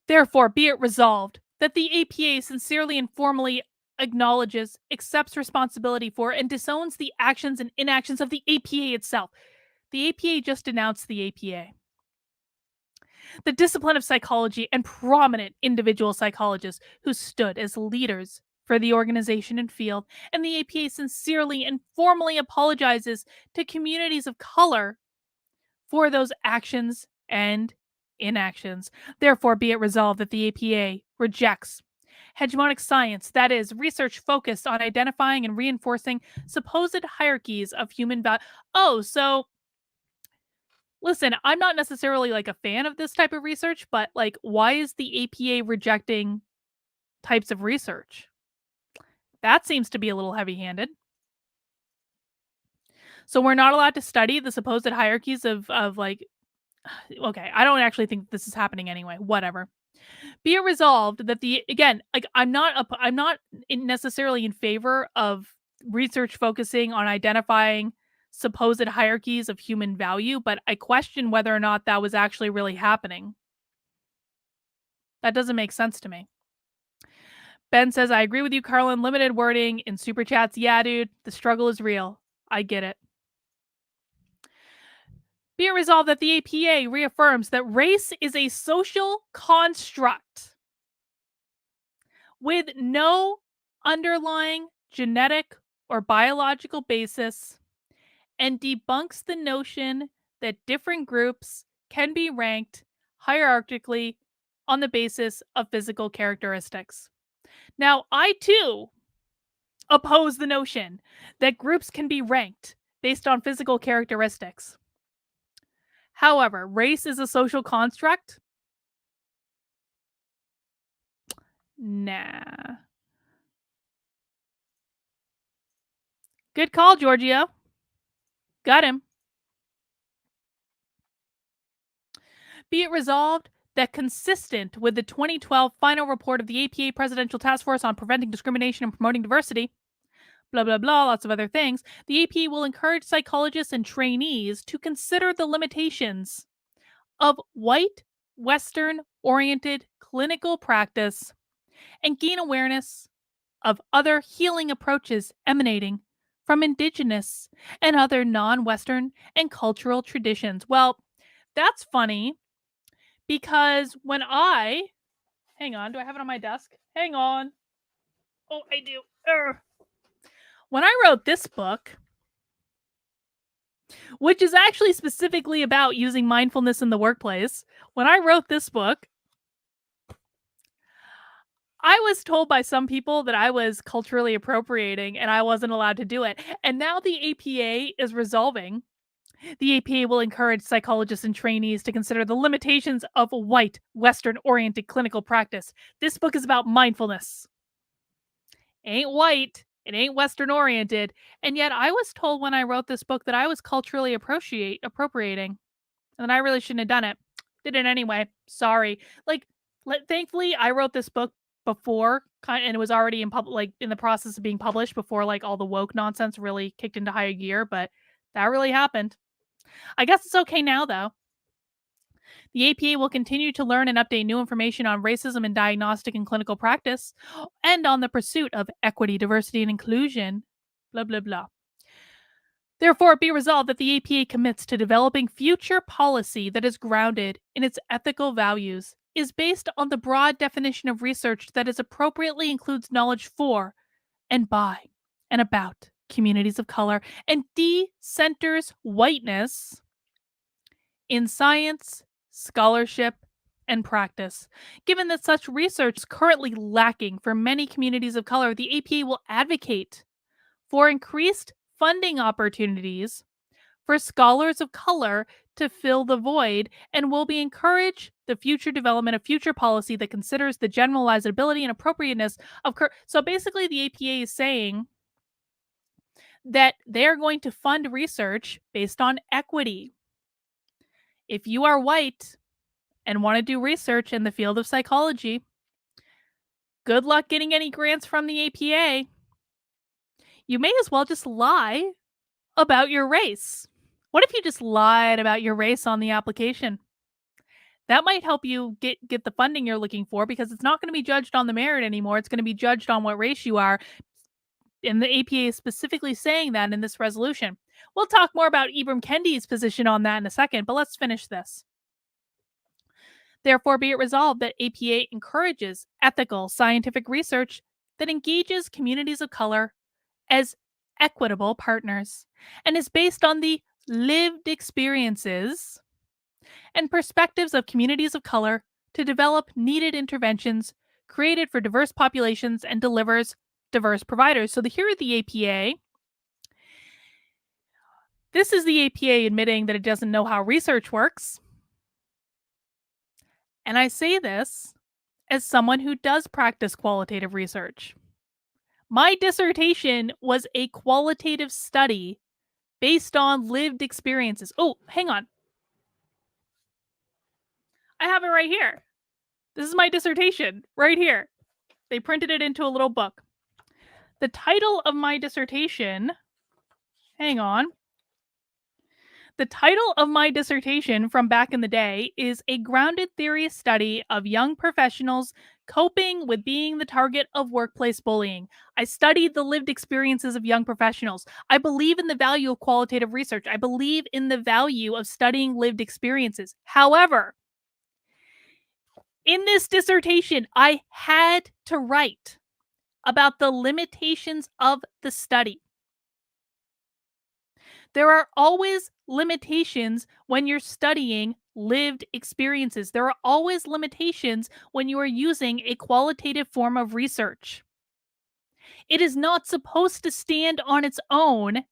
Therefore, be it resolved that the APA sincerely and formally acknowledges, accepts responsibility for, and disowns the actions and inactions of the APA itself. The APA just denounced the APA. The discipline of psychology and prominent individual psychologists who stood as leaders for the organization and field, and the APA sincerely and formally apologizes to communities of color for those actions and inactions. Therefore, be it resolved that the APA rejects hegemonic science, that is, research focused on identifying and reinforcing supposed hierarchies of human value. Oh, so listen, I'm not necessarily like a fan of this type of research, but like, why is the APA rejecting types of research? That seems to be a little heavy handed. So we're not allowed to study the supposed hierarchies of like, okay, I don't actually think this is happening anyway. Whatever. Be it resolved that the again, like I'm not necessarily in favor of research focusing on identifying supposed hierarchies of human value, but I question whether or not that was actually really happening. That doesn't make sense to me. Ben says, I agree with you, Carlin. Limited wording in super chats. Yeah, dude, the struggle is real. I get it. Be it resolved that the APA reaffirms that race is a social construct with no underlying genetic or biological basis and debunks the notion that different groups can be ranked hierarchically on the basis of physical characteristics. Now, I too oppose the notion that groups can be ranked based on physical characteristics. However, race is a social construct. Nah. Good call, Giorgio. Got him. Be it resolved that, consistent with the 2012 final report of the APA Presidential Task Force on Preventing Discrimination and Promoting Diversity, blah, blah, blah, lots of other things, the APA will encourage psychologists and trainees to consider the limitations of white, Western oriented clinical practice and gain awareness of other healing approaches emanating from Indigenous and other non Western and cultural traditions. Well, that's funny because hang on, do I have it on my desk? Hang on. Oh, I do. Urgh. When I wrote this book, which is actually specifically about using mindfulness in the workplace, when I wrote this book, I was told by some people that I was culturally appropriating and I wasn't allowed to do it. And now the APA is resolving. The APA will encourage psychologists and trainees to consider the limitations of white, Western oriented clinical practice. This book is about mindfulness. It ain't white, it ain't Western oriented. And yet I was told when I wrote this book that I was culturally appropriating. And I really shouldn't have done it. Did it anyway. Sorry. Like, thankfully, I wrote this book before, and it was already in the process of being published before like all the woke nonsense really kicked into higher gear. But that really happened. I guess it's okay now, though. The APA will continue to learn and update new information on racism in diagnostic and clinical practice, and on the pursuit of equity, diversity, and inclusion. Blah blah blah. Therefore, be resolved that the APA commits to developing future policy that is grounded in its ethical values, is based on the broad definition of research that is appropriately includes knowledge for and by and about communities of color, and de-centers whiteness in science, scholarship, and practice. Given that such research is currently lacking for many communities of color, the APA will advocate for increased funding opportunities for scholars of color to fill the void, and will be encourage the future development of future policy that considers the generalizability and appropriateness of so basically the APA is saying that they're going to fund research based on equity. If you are white and want to do research in the field of psychology, good luck getting any grants from the APA. You may as well just lie about your race. What if you just lied about your race on the application? That might help you get the funding you're looking for, because it's not going to be judged on the merit anymore. It's going to be judged on what race you are. And the APA is specifically saying that in this resolution. We'll talk more about Ibram Kendi's position on that in a second, but let's finish this. Therefore, be it resolved that APA encourages ethical scientific research that engages communities of color as equitable partners and is based on the lived experiences and perspectives of communities of color to develop needed interventions created for diverse populations and delivers diverse providers. So here are the APA. This is the APA admitting that it doesn't know how research works. And I say this as someone who does practice qualitative research. My dissertation was a qualitative study based on lived experiences. Oh, hang on. I have it right here. This is my dissertation right here. They printed it into a little book. The title of my dissertation, hang on. The title of my dissertation from back in the day is A Grounded Theory Study of Young Professionals Coping with Being the Target of Workplace Bullying. I studied the lived experiences of young professionals. I believe in the value of qualitative research. I believe in the value of studying lived experiences. However, In this dissertation, I had to write about the limitations of the study. There are always limitations when you're studying lived experiences. There are always limitations when you are using a qualitative form of research. It is not supposed to stand on its own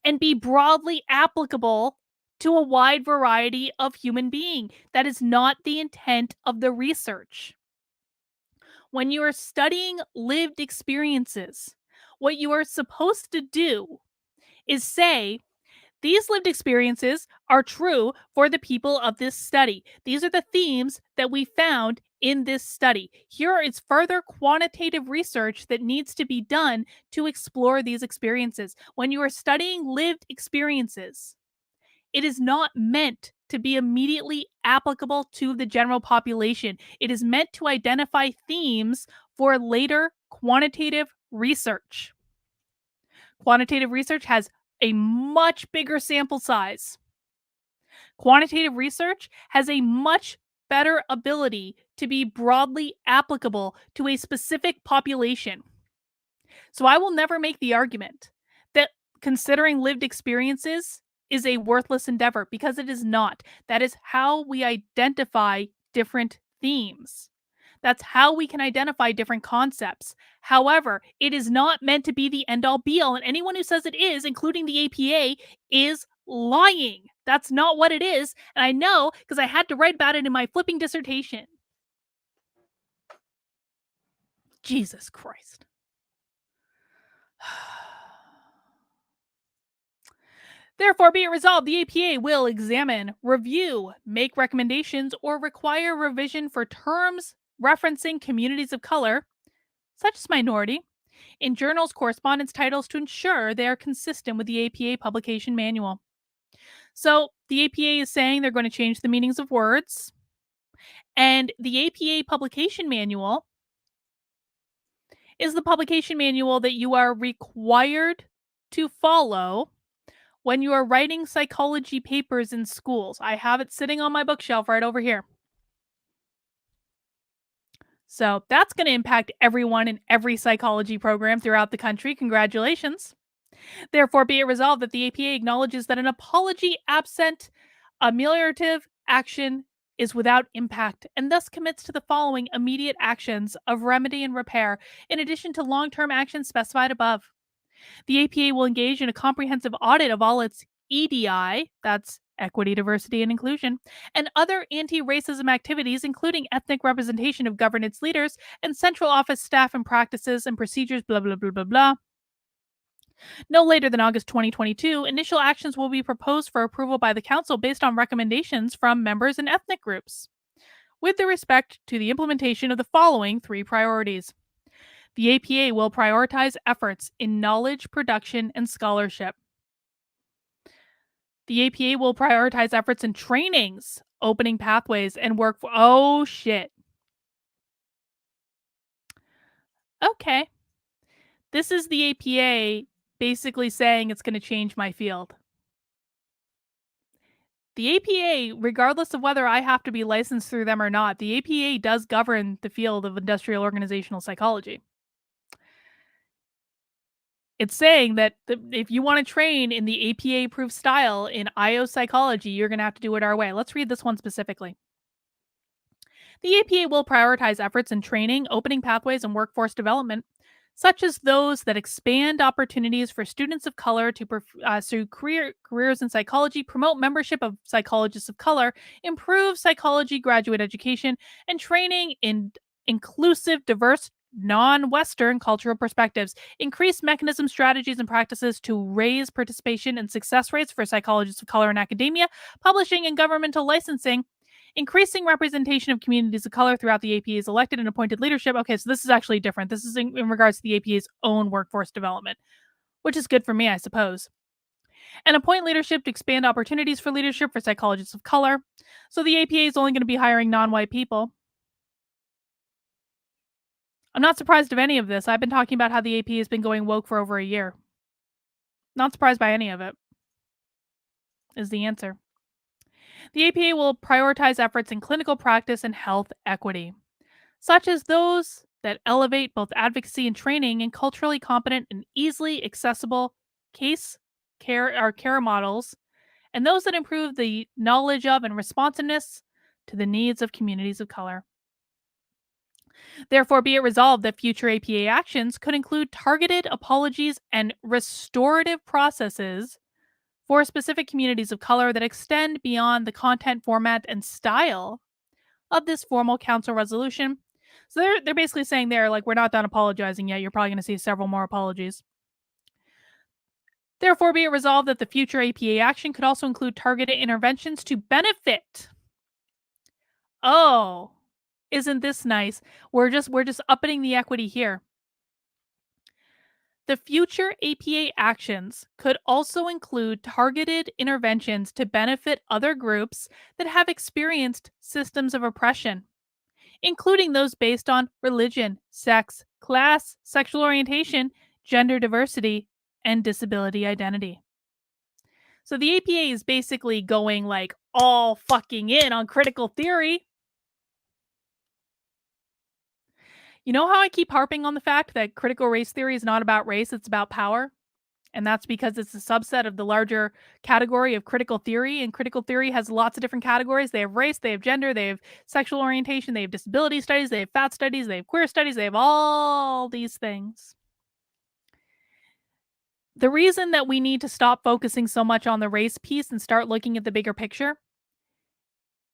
and be broadly applicable to a wide variety of human being. That is not the intent of the research. When you are studying lived experiences, what you are supposed to do is say, these lived experiences are true for the people of this study. These are the themes that we found in this study. Here is further quantitative research that needs to be done to explore these experiences. When you are studying lived experiences, it is not meant to be immediately applicable to the general population. It is meant to identify themes for later quantitative research. Quantitative research has a much bigger sample size. Quantitative research has a much better ability to be broadly applicable to a specific population. So I will never make the argument that considering lived experiences is a worthless endeavor because it is not. That is how we identify different themes. That's how we can identify different concepts. However, it is not meant to be the end all be all. And anyone who says it is, including the APA, is lying. That's not what it is. And I know because I had to write about it in my flipping dissertation. Jesus Christ. Therefore, be it resolved, the APA will examine, review, make recommendations, or require revision for terms referencing communities of color, such as minority, in journals, correspondence titles to ensure they are consistent with the APA publication manual. So, the APA is saying they're going to change the meanings of words, and the APA publication manual is the publication manual that you are required to follow when you are writing psychology papers in schools. I have it sitting on my bookshelf right over here. So that's going to impact everyone in every psychology program throughout the country. Congratulations. Therefore, be it resolved that the APA acknowledges that an apology absent ameliorative action is without impact and thus commits to the following immediate actions of remedy and repair, in addition to long term actions specified above. The APA will engage in a comprehensive audit of all its EDI, that's equity, diversity, and inclusion, and other anti racism activities, including ethnic representation of governance leaders and central office staff and practices and procedures, blah, blah, blah, blah, blah. No later than August 2022, initial actions will be proposed for approval by the Council based on recommendations from members and ethnic groups, with respect to the implementation of the following three priorities. The APA will prioritize efforts in knowledge production and scholarship. The APA will prioritize efforts in trainings, opening pathways, and work for. Oh, shit. Okay. This is the APA basically saying it's going to change my field. The APA, regardless of whether I have to be licensed through them or not, the APA does govern the field of industrial organizational psychology. It's saying that if you want to train in the APA approved style in IO psychology, you're going to have to do it our way. Let's read this one specifically. The APA will prioritize efforts in training, opening pathways, and workforce development, such as those that expand opportunities for students of color to pursue careers in psychology, promote membership of psychologists of color, improve psychology graduate education, and training in inclusive, diverse, non-Western cultural perspectives, increase mechanism strategies and practices to raise participation and success rates for psychologists of color in academia, publishing, and governmental licensing, increasing representation of communities of color throughout the APA's elected and appointed leadership. Okay, so this is actually different. This is in regards to the APA's own workforce development, which is good for me, I suppose. And appoint leadership to expand opportunities for leadership for psychologists of color. So the APA is only going to be hiring non-white people. I'm not surprised of any of this. I've been talking about how the AP has been going woke for over a year. Not surprised by any of it, is the answer. The APA will prioritize efforts in clinical practice and health equity. such as those that elevate both advocacy and training in culturally competent and easily accessible case care models, and those that improve the knowledge of and responsiveness to the needs of communities of color. Therefore, be it resolved that future APA actions could include targeted apologies and restorative processes for specific communities of color that extend beyond the content, format, and style of this formal council resolution. So they're basically saying there, like, we're not done apologizing yet. You're probably going to see several more apologies. Therefore, be it resolved that the future APA action could also include targeted interventions to benefit. Oh, isn't this nice? We're just upping the equity here. The future APA actions could also include targeted interventions to benefit other groups that have experienced systems of oppression, including those based on religion, sex, class, sexual orientation, gender diversity, and disability identity. So the APA is basically going like all fucking in on critical theory. You know how I keep harping on the fact that critical race theory is not about race, it's about power? And that's because it's a subset of the larger category of critical theory. And critical theory has lots of different categories. They have race, they have gender, they have sexual orientation, they have disability studies, they have fat studies, they have queer studies, they have all these things. The reason that we need to stop focusing so much on the race piece and start looking at the bigger picture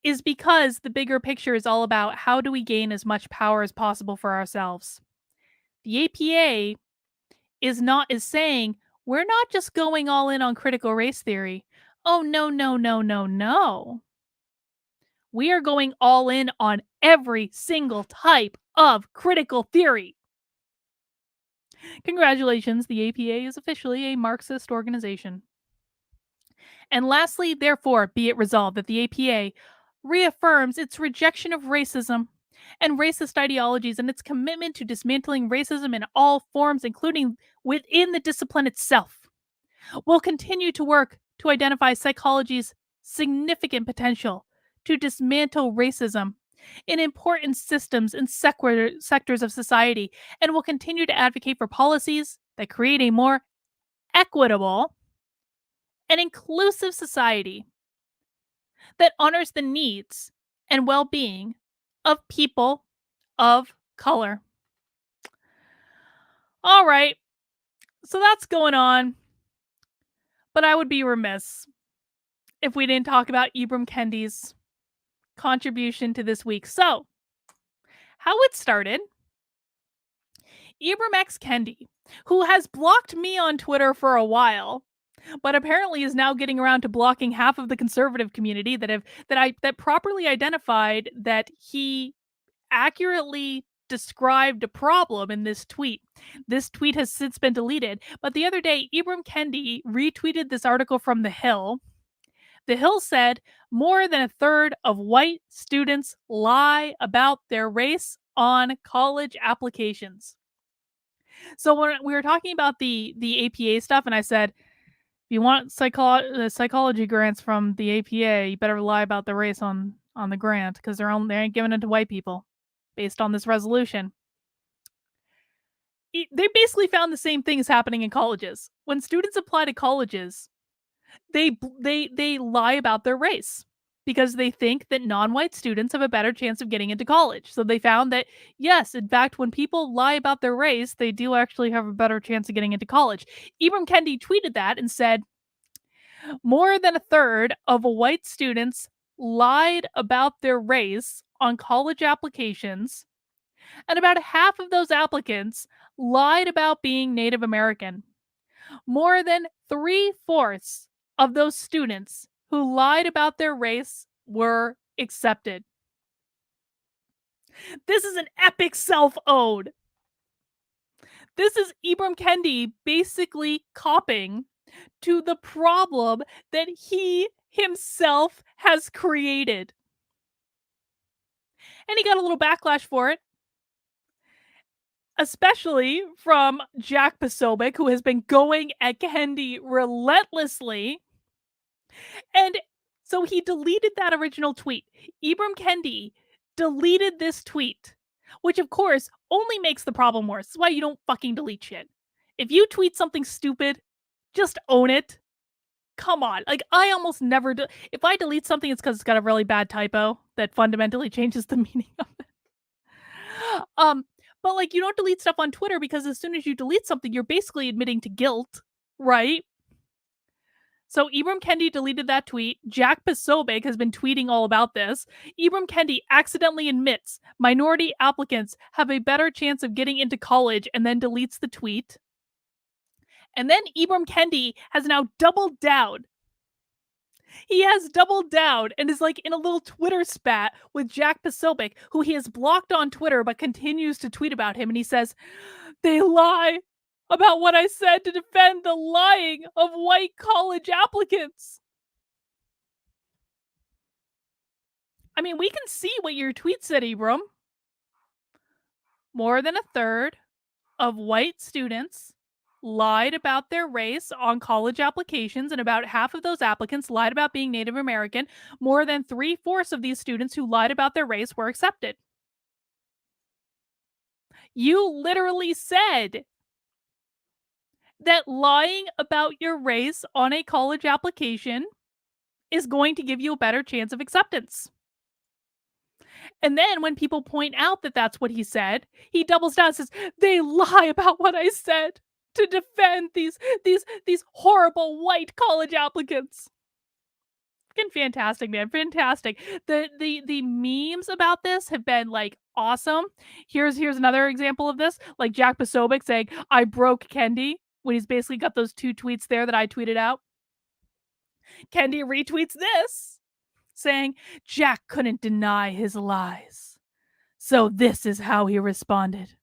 is because the bigger picture is all about how do we gain as much power as possible for ourselves. The APA is saying we're not just going all in on critical race theory. Oh no, no, no, no, no. We are going all in on every single type of critical theory. Congratulations, the APA is officially a Marxist organization. And lastly, therefore, be it resolved that the APA reaffirms its rejection of racism and racist ideologies and its commitment to dismantling racism in all forms, including within the discipline itself. Will continue to work to identify psychology's significant potential to dismantle racism in important systems and sectors of society, and will continue to advocate for policies that create a more equitable and inclusive society that honors the needs and well being of people of color. All right, so that's going on, but I would be remiss if we didn't talk about Ibram Kendi's contribution to this week. So, how it started, Ibram X. Kendi, who has blocked me on Twitter for a while, but apparently is now getting around to blocking half of the conservative community that properly identified that he accurately described a problem in this tweet. This tweet has since been deleted, but the other day Ibram Kendi retweeted this article from The Hill. The Hill said more than a third of white students lie about their race on college applications. So when we were talking about the APA stuff, and I said, if you want psychology grants from the APA, you better lie about the race on the grant because they ain't giving it to white people based on this resolution. They basically found the same thing is happening in colleges. When students apply to colleges, they lie about their race because they think that non-white students have a better chance of getting into college. So they found that yes, in fact, when people lie about their race, they do actually have a better chance of getting into college. Ibram Kendi tweeted that and said, more than a third of white students lied about their race on college applications, and about half of those applicants lied about being Native American. More than 3/4 of those students who lied about their race were accepted. This is an epic self-ode. This is Ibram Kendi basically copping to the problem that he himself has created. And he got a little backlash for it, especially from Jack Posobiec, who has been going at Kendi relentlessly. And so he deleted that original tweet. Ibram Kendi deleted this tweet which of course only makes the problem worse. That's why you don't fucking delete shit. If you tweet something stupid, just own it. Come on. Like, I almost never do. If I delete something, it's because it's got a really bad typo that fundamentally changes the meaning of it. Um, but like, you don't delete stuff on Twitter because as soon as you delete something, you're basically admitting to guilt, right? So Ibram Kendi deleted that tweet. Jack Posobiec has been tweeting all about this. Ibram Kendi accidentally admits minority applicants have a better chance of getting into college and then deletes the tweet. And then Ibram Kendi has now doubled down. He has doubled down and is like in a little Twitter spat with Jack Posobiec, who he has blocked on Twitter but continues to tweet about him. And he says, they lie about what I said to defend the lying of white college applicants. I mean, we can see what your tweet said, Ibram. More than a third of white students lied about their race on college applications, and about half of those applicants lied about being Native American. More than 3/4 of these students who lied about their race were accepted. You literally said that lying about your race on a college application is going to give you a better chance of acceptance. And then when people point out that that's what he said, he doubles down and says, "They lie about what I said to defend these horrible white college applicants." Fucking fantastic, man. Fantastic. The memes about this have been like awesome. Here's another example of this. Like Jack Posobiec saying, "I broke Kendi," when he's basically got those two tweets there that I tweeted out. Kendi retweets this, saying, "Jack couldn't deny his lies. So this is how he responded."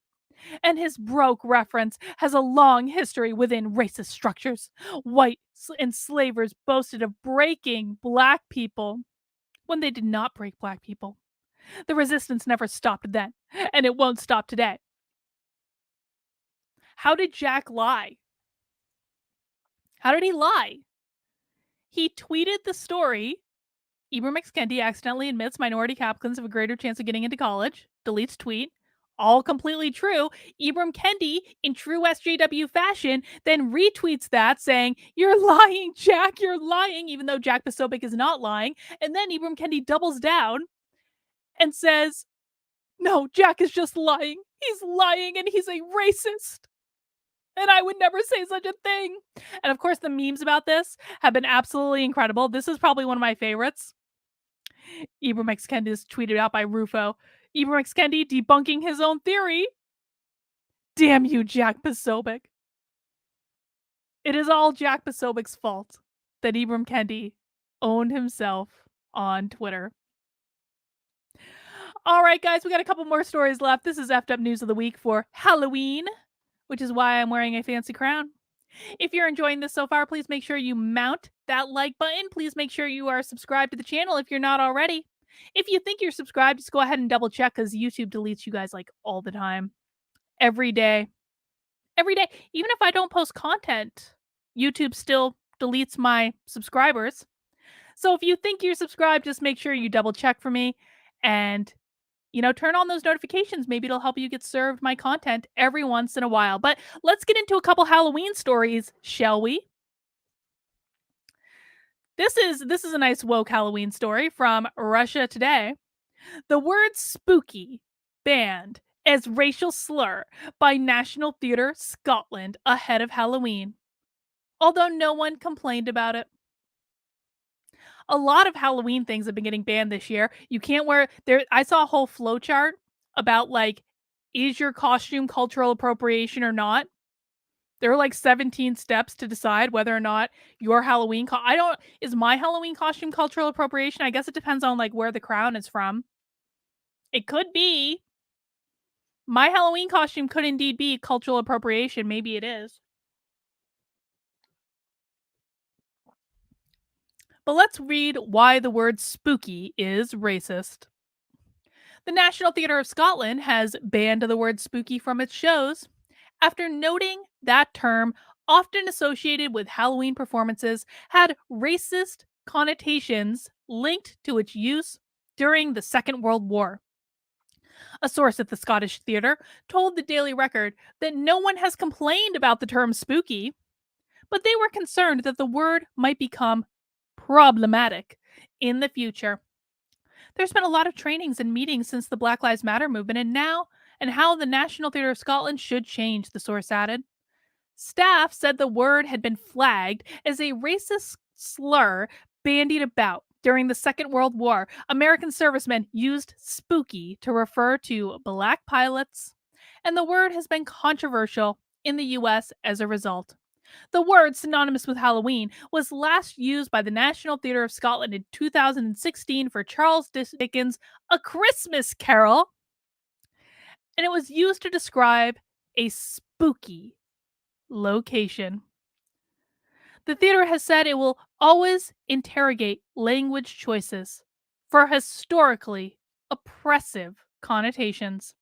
And his broke reference has a long history within racist structures. White enslavers boasted of breaking black people when they did not break black people. The resistance never stopped then, and it won't stop today. How did Jack lie? How did he lie? He tweeted the story. Ibram X. Kendi accidentally admits minority applicants have a greater chance of getting into college. Deletes tweet. All completely true. Ibram Kendi, in true SJW fashion, then retweets that saying, "You're lying, Jack, you're lying," even though Jack Posobiec is not lying. And then Ibram Kendi doubles down and says, "No, Jack is just lying. He's lying and he's a racist. And I would never say such a thing." And of course, the memes about this have been absolutely incredible. This is probably one of my favorites. Ibram X. Kendi is tweeted out by Rufo. Ibram X. Kendi debunking his own theory. "Damn you, Jack Posobiec. It is all Jack Posobiec's fault that Ibram Kendi owned himself on Twitter." All right, guys, we got a couple more stories left. This is Effed Up News of the Week for Halloween, which is why I'm wearing a fancy crown. If you're enjoying this so far, please make sure you mount that like button. Please make sure you are subscribed to the channel if you're not already. If you think you're subscribed, just go ahead and double check because YouTube deletes you guys like all the time. Every day. Every day. Even if I don't post content, YouTube still deletes my subscribers. So if you think you're subscribed, just make sure you double check for me and turn on those notifications. Maybe it'll help you get served my content every once in a while. But let's get into a couple Halloween stories, shall we? This is a nice woke Halloween story from Russia Today. The word spooky banned as racial slur by National Theatre Scotland ahead of Halloween, although no one complained about it. A lot of Halloween things have been getting banned this year. You can't wear there. I saw a whole flowchart about like, is your costume cultural appropriation or not? There are like 17 steps to decide whether or not your Halloween. Is my Halloween costume cultural appropriation? I guess it depends on like where the crown is from. It could be. My Halloween costume could indeed be cultural appropriation. Maybe it is. But let's read why the word spooky is racist. The National Theatre of Scotland has banned the word spooky from its shows after noting that term, often associated with Halloween performances, had racist connotations linked to its use during the Second World War. A source at the Scottish Theatre told the Daily Record that no one has complained about the term spooky, but they were concerned that the word might become problematic in the future. There's been a lot of trainings and meetings since the Black Lives Matter movement and how the National Theatre of Scotland should change, the source added. Staff said the word had been flagged as a racist slur bandied about. During the Second World War, American servicemen used spooky to refer to black pilots, and the word has been controversial in the US as a result. The word, synonymous with Halloween, was last used by the National Theatre of Scotland in 2016 for Charles Dickens' A Christmas Carol, and it was used to describe a spooky location. The theater has said it will always interrogate language choices for historically oppressive connotations.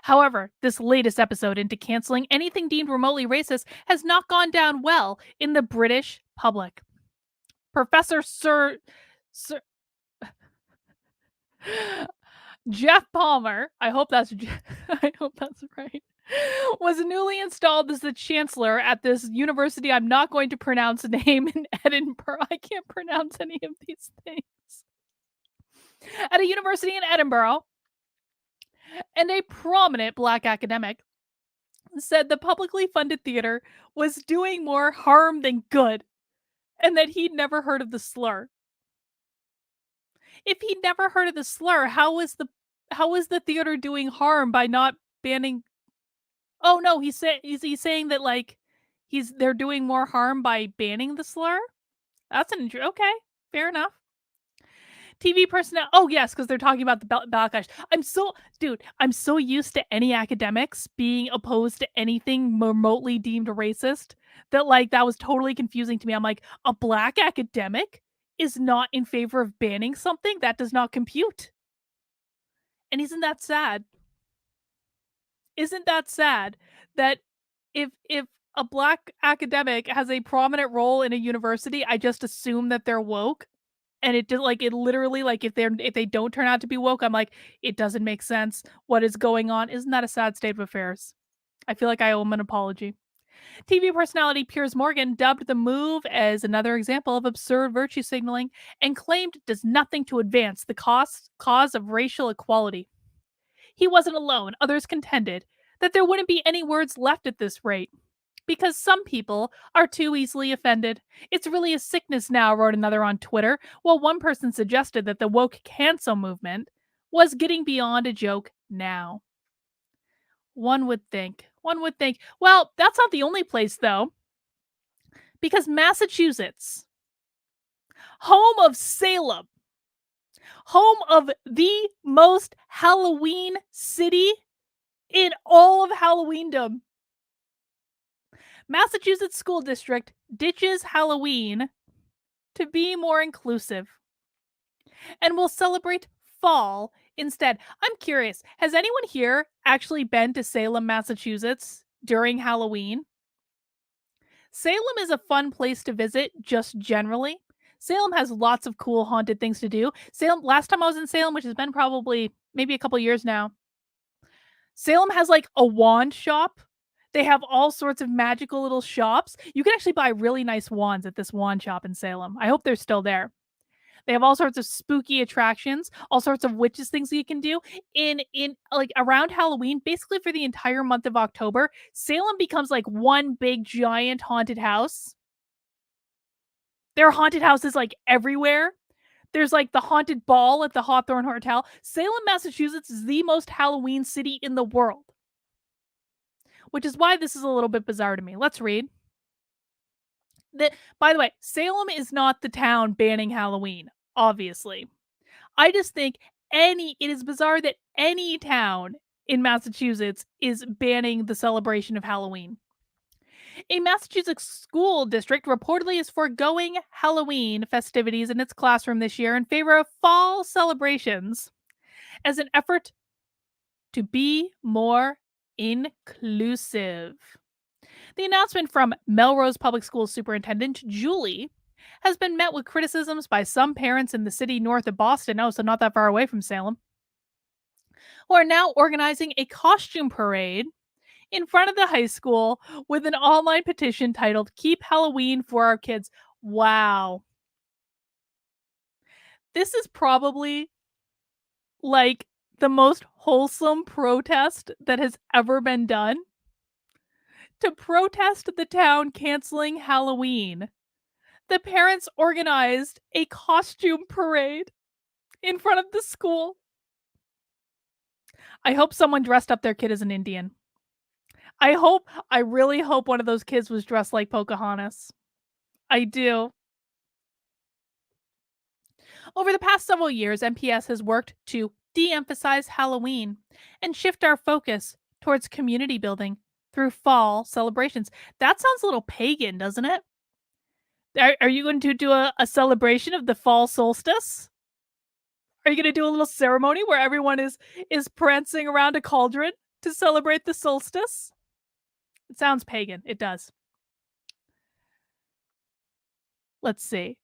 However, this latest episode into canceling anything deemed remotely racist has not gone down well in the British public. Professor Sir Jeff Palmer, I hope that's I hope that's right, was newly installed as the chancellor at this university I'm not going to pronounce name in Edinburgh. I can't pronounce any of these things. At a university in Edinburgh, and a prominent black academic said the publicly funded theater was doing more harm than good and that he'd never heard of the slur. If he'd never heard of the slur, how was the theater doing harm by not banning? Oh no, he's saying that like they're doing more harm by banning the slur? That's an okay, fair enough. TV personnel. Oh yes, because they're talking about the backlash. I'm so used to any academics being opposed to anything remotely deemed racist that like that was totally confusing to me. I'm like, a black academic is not in favor of banning something that does not compute. And isn't that sad? Isn't that sad that if a black academic has a prominent role in a university, I just assume that they're woke? And it did like it literally like if they don't turn out to be woke, I'm like, it doesn't make sense. What is going on? Isn't that a sad state of affairs? I feel like I owe him an apology. TV personality Piers Morgan dubbed the move as another example of absurd virtue signaling and claimed it does nothing to advance the cause of racial equality. He wasn't alone. Others contended that there wouldn't be any words left at this rate because some people are too easily offended. It's really a sickness now, wrote another on Twitter, while one person suggested that the woke cancel movement was getting beyond a joke now. One would think. One would think. Well, that's not the only place, though, because Massachusetts, home of Salem, home of the most Halloween city in all of Halloweendom, Massachusetts School District ditches Halloween to be more inclusive and will celebrate fall instead. I'm curious, has anyone here actually been to Salem, Massachusetts during Halloween? Salem is a fun place to visit just generally. Salem has lots of cool haunted things to do. Last time I was in Salem, which has been probably maybe a couple years now, Salem has like a wand shop. They have all sorts of magical little shops. You can actually buy really nice wands at this wand shop in Salem. I hope they're still there. They have all sorts of spooky attractions, all sorts of witches things that you can do. In like around Halloween, basically for the entire month of October, Salem becomes like one big giant haunted house. There are haunted houses like everywhere. There's like the haunted ball at the Hawthorne Hotel. Salem, Massachusetts is the most Halloween city in the world, which is why this is a little bit bizarre to me. Let's read. By the way, Salem is not the town banning Halloween, obviously. I just think it is bizarre that any town in Massachusetts is banning the celebration of Halloween. A Massachusetts school district reportedly is foregoing Halloween festivities in its classroom this year in favor of fall celebrations as an effort to be more inclusive. The announcement from Melrose Public Schools Superintendent Julie has been met with criticisms by some parents in the city north of Boston. Oh, so not that far away from Salem. who are now organizing a costume parade in front of the high school with an online petition titled Keep Halloween for Our Kids. Wow. This is probably like the most wholesome protest that has ever been done to protest the town canceling Halloween. The parents organized a costume parade in front of the school. I hope someone dressed up their kid as an Indian. I really hope one of those kids was dressed like Pocahontas. I do. Over the past several years, MPS has worked to de emphasize Halloween and shift our focus towards community building through fall celebrations. That sounds a little pagan, doesn't it? Are you going to do a celebration of the fall solstice? Are you going to do a little ceremony where everyone is prancing around a cauldron to celebrate the solstice? It sounds pagan. It does. Let's see.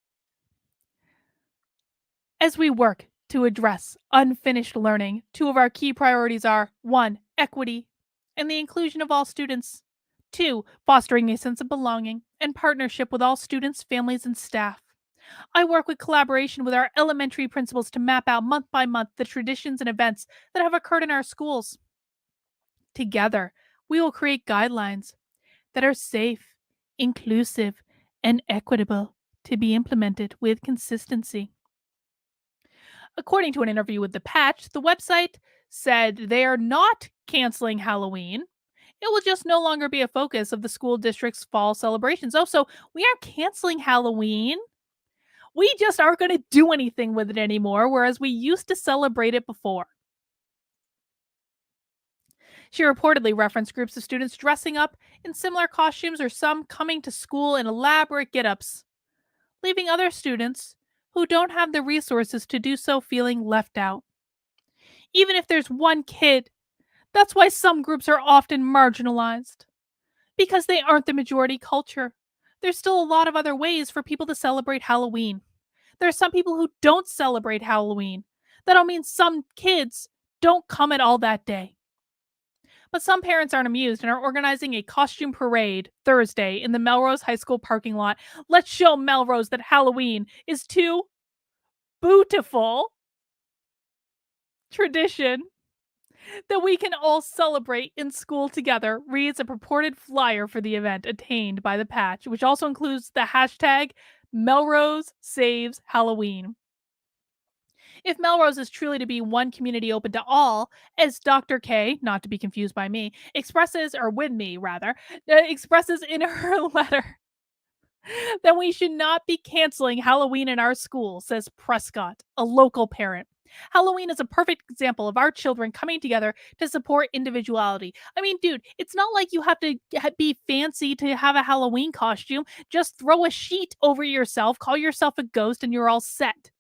As we work to address unfinished learning, two of our key priorities are: one, equity and the inclusion of all students, two, fostering a sense of belonging and partnership with all students, families, and staff. I work with collaboration with our elementary principals to map out month by month the traditions and events that have occurred in our schools. Together, we will create guidelines that are safe, inclusive, and equitable to be implemented with consistency. According to an interview with The Patch, the website said they are not canceling Halloween. It will just no longer be a focus of the school district's fall celebrations. Oh, so we aren't canceling Halloween. We just aren't going to do anything with it anymore, whereas we used to celebrate it before. She reportedly referenced groups of students dressing up in similar costumes or some coming to school in elaborate get ups, leaving other students who don't have the resources to do so feeling left out. Even if there's one kid, that's why some groups are often marginalized, because they aren't the majority culture. There's still a lot of other ways for people to celebrate Halloween. There are some people who don't celebrate Halloween. That'll mean some kids don't come at all that day. But some parents aren't amused and are organizing a costume parade Thursday in the Melrose High School parking lot. Let's show Melrose that Halloween is too beautiful tradition that we can all celebrate in school together, reads a purported flyer for the event attained by the patch, which also includes the hashtag Melrose Saves Halloween. If Melrose is truly to be one community open to all, as Dr. K, not to be confused by me, expresses, or with me rather, expresses in her letter, then we should not be canceling Halloween in our school, says Prescott, a local parent. Halloween is a perfect example of our children coming together to support individuality. I mean, dude, it's not like you have to be fancy to have a Halloween costume. Just throw a sheet over yourself, call yourself a ghost, and you're all set.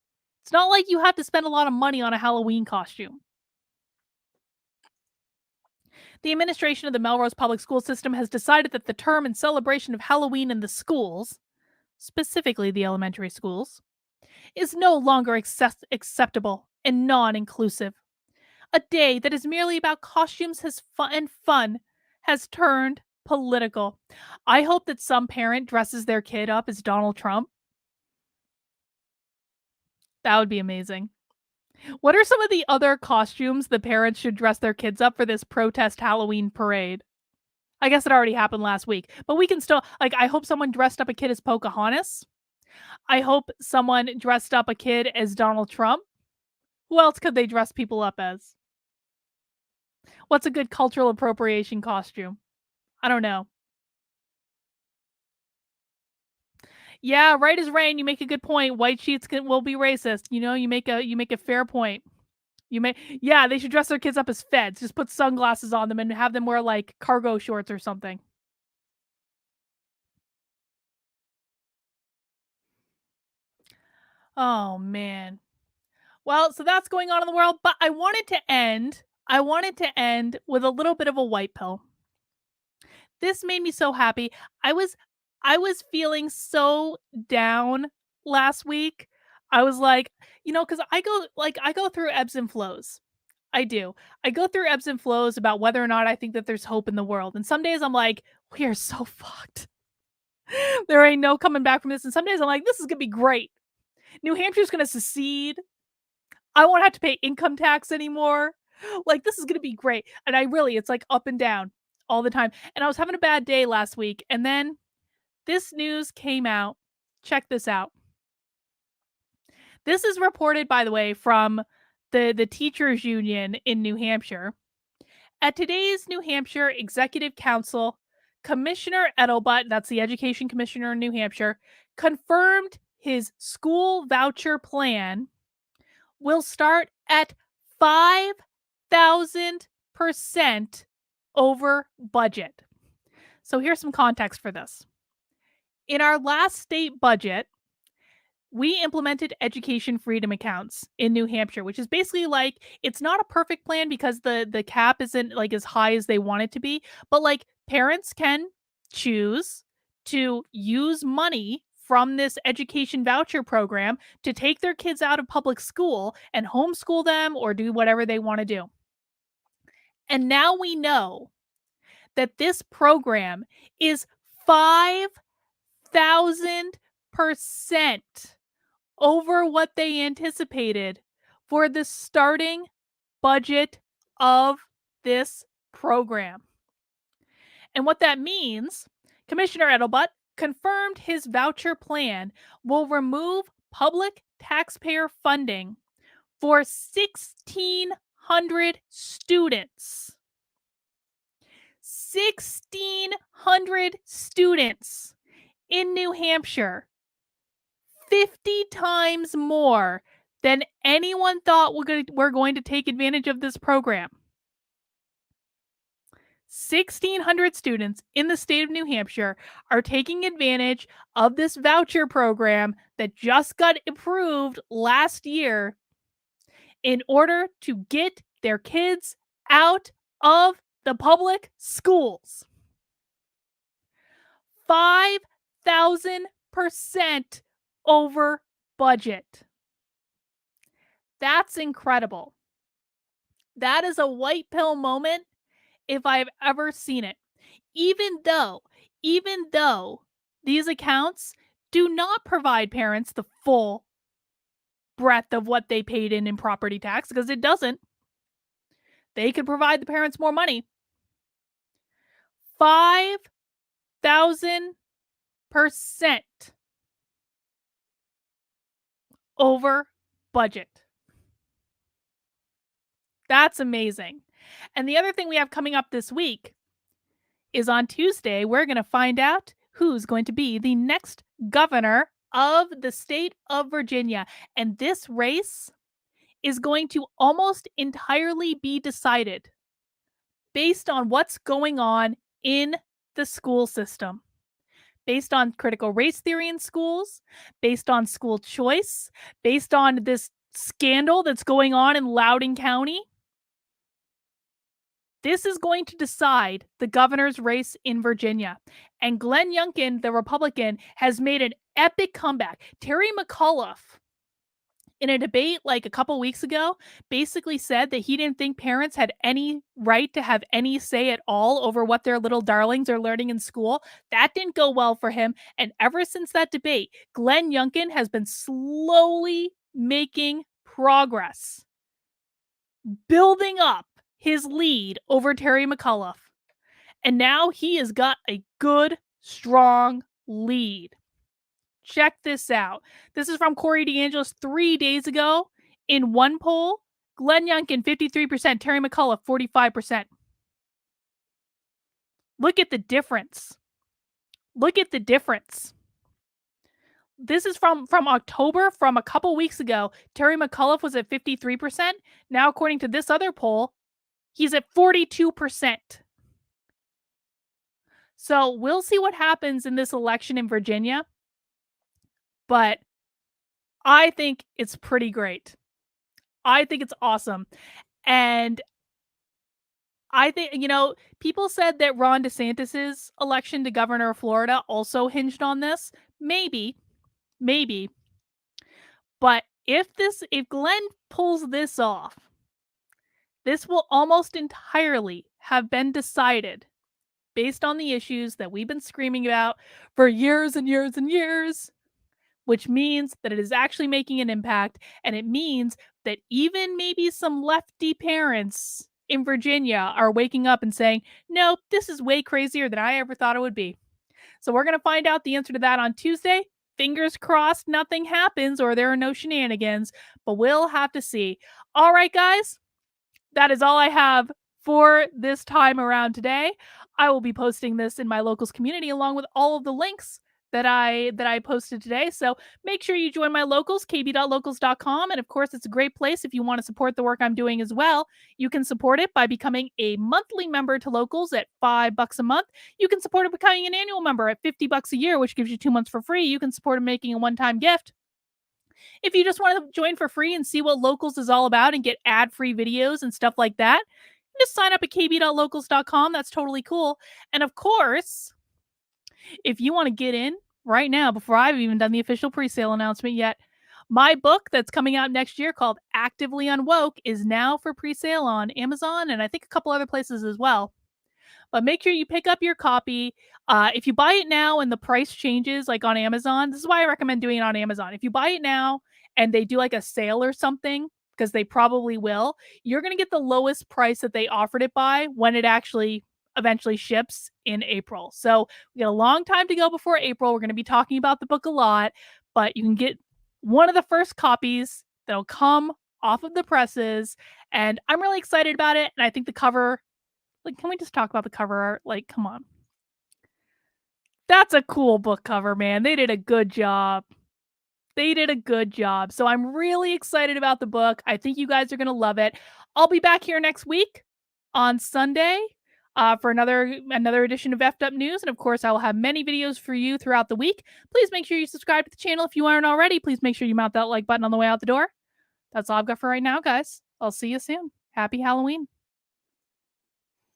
It's not like you have to spend a lot of money on a Halloween costume. The administration of the Melrose Public School System has decided that the term and celebration of Halloween in the schools, specifically the elementary schools, is no longer acceptable and non inclusive. A day that is merely about costumes and fun has turned political. I hope that some parent dresses their kid up as Donald Trump. That would be amazing. What are some of the other costumes the parents should dress their kids up for this protest Halloween parade? I guess it already happened last week, but we can still, like, I hope someone dressed up a kid as Pocahontas. I hope someone dressed up a kid as Donald Trump. Who else could they dress people up as? What's a good cultural appropriation costume? I don't know. Yeah, right as rain. You make a good point. White sheets will be racist. You make a fair point. Yeah, they should dress their kids up as feds. Just put sunglasses on them and have them wear like cargo shorts or something. Oh man. Well, so that's going on in the world, but I wanted to end with a little bit of a white pill. This made me so happy. I was feeling so down last week. I was like, cuz I go through ebbs and flows. I do. I go through ebbs and flows about whether or not I think that there's hope in the world, and some days I'm like, "We are so fucked. There ain't no coming back from this," and some days I'm like, "This is gonna be great. New Hampshire's gonna secede. I won't have to pay income tax anymore. Like, this is gonna be great," and it's like up and down all the time, and I was having a bad day last week, and then this news came out. Check this out. This is reported, by the way, from the teachers union in New Hampshire. At today's New Hampshire Executive Council, Commissioner Edelbutt, that's the education commissioner in New Hampshire, confirmed his school voucher plan will start at 5,000% over budget. So here's some context for this. In our last state budget, we implemented education freedom accounts in New Hampshire, which is basically like it's not a perfect plan because the cap isn't like as high as they want it to be, but like parents can choose to use money from this education voucher program to take their kids out of public school and homeschool them or do whatever they want to do. And now we know that this program is 5,000% over what they anticipated for the starting budget of this program. And what that means, Commissioner Edelbutt confirmed his voucher plan will remove public taxpayer funding for 1,600 students. 1,600 students in New Hampshire, 50 times more than anyone thought we're going to take advantage of this program. 1,600 students in the state of New Hampshire are taking advantage of this voucher program that just got approved last year in order to get their kids out of the public schools. 5,000% over budget. That's incredible. That is a white pill moment if I've ever seen it. Even though these accounts do not provide parents the full breadth of what they paid in property tax, because it doesn't. They could provide the parents more money. 5,000% over budget. That's amazing. And the other thing we have coming up this week is on Tuesday, we're going to find out who's going to be the next governor of the state of Virginia. And this race is going to almost entirely be decided based on what's going on in the school system, based on critical race theory in schools, based on school choice, based on this scandal that's going on in Loudoun County. This is going to decide the governor's race in Virginia. And Glenn Youngkin, the Republican, has made an epic comeback. Terry McAuliffe, in a debate like a couple weeks ago, basically said that he didn't think parents had any right to have any say at all over what their little darlings are learning in school. That didn't go well for him. And ever since that debate, Glenn Youngkin has been slowly making progress, building up his lead over Terry McAuliffe. And now he has got a good, strong lead. Check this out. This is from Corey DeAngelis 3 days ago. In one poll, Glenn Youngkin 53%, Terry McAuliffe 45%. Look at the difference. Look at the difference. This is from October, from a couple weeks ago. Terry McAuliffe was at 53%. Now, according to this other poll, he's at 42%. So we'll see what happens in this election in Virginia. But I think it's pretty great. I think it's awesome. And I think, people said that Ron DeSantis's election to governor of Florida also hinged on this. Maybe. But if Glenn pulls this off, This will almost entirely have been decided based on the issues that we've been screaming about for years and years and years, which means that it is actually making an impact. And it means that even maybe some lefty parents in Virginia are waking up and saying, no, this is way crazier than I ever thought it would be. So we're going to find out the answer to that on Tuesday. Fingers crossed nothing happens or there are no shenanigans, but we'll have to see. All right, guys, that is all I have for this time around today. I will be posting this in my locals community along with all of the links that I posted today. So make sure you join my locals, kb.locals.com. And of course, it's a great place if you want to support the work I'm doing as well. You can support it by becoming a monthly member to locals at $5 a month. You can support it by becoming an annual member at $50 a year, which gives you 2 months for free. You can support it making a one-time gift. If you just want to join for free and see what Locals is all about and get ad-free videos and stuff like that, just sign up at kb.locals.com. That's totally cool. And of course, if you want to get in right now, before I've even done the official pre-sale announcement yet, my book that's coming out next year called Actively Unwoke is now for pre-sale on Amazon and I think a couple other places as well. But make sure you pick up your copy. If you buy it now and the price changes, like on Amazon, this is why I recommend doing it on Amazon. If you buy it now and they do like a sale or something, because they probably will, you're going to get the lowest price that they offered it by when it actually eventually ships in April. So we got a long time to go before April. We're going to be talking about the book a lot, but you can get one of the first copies that'll come off of the presses. And I'm really excited about it. And I think the cover, like, can we just talk about the cover art? Like, come on. That's a cool book cover, man. They did a good job. They did a good job. So I'm really excited about the book. I think you guys are going to love it. I'll be back here next week on Sunday for another edition of Effed Up News. And of course, I will have many videos for you throughout the week. Please make sure you subscribe to the channel if you aren't already. Please make sure you mount that like button on the way out the door. That's all I've got for right now, guys. I'll see you soon. Happy Halloween.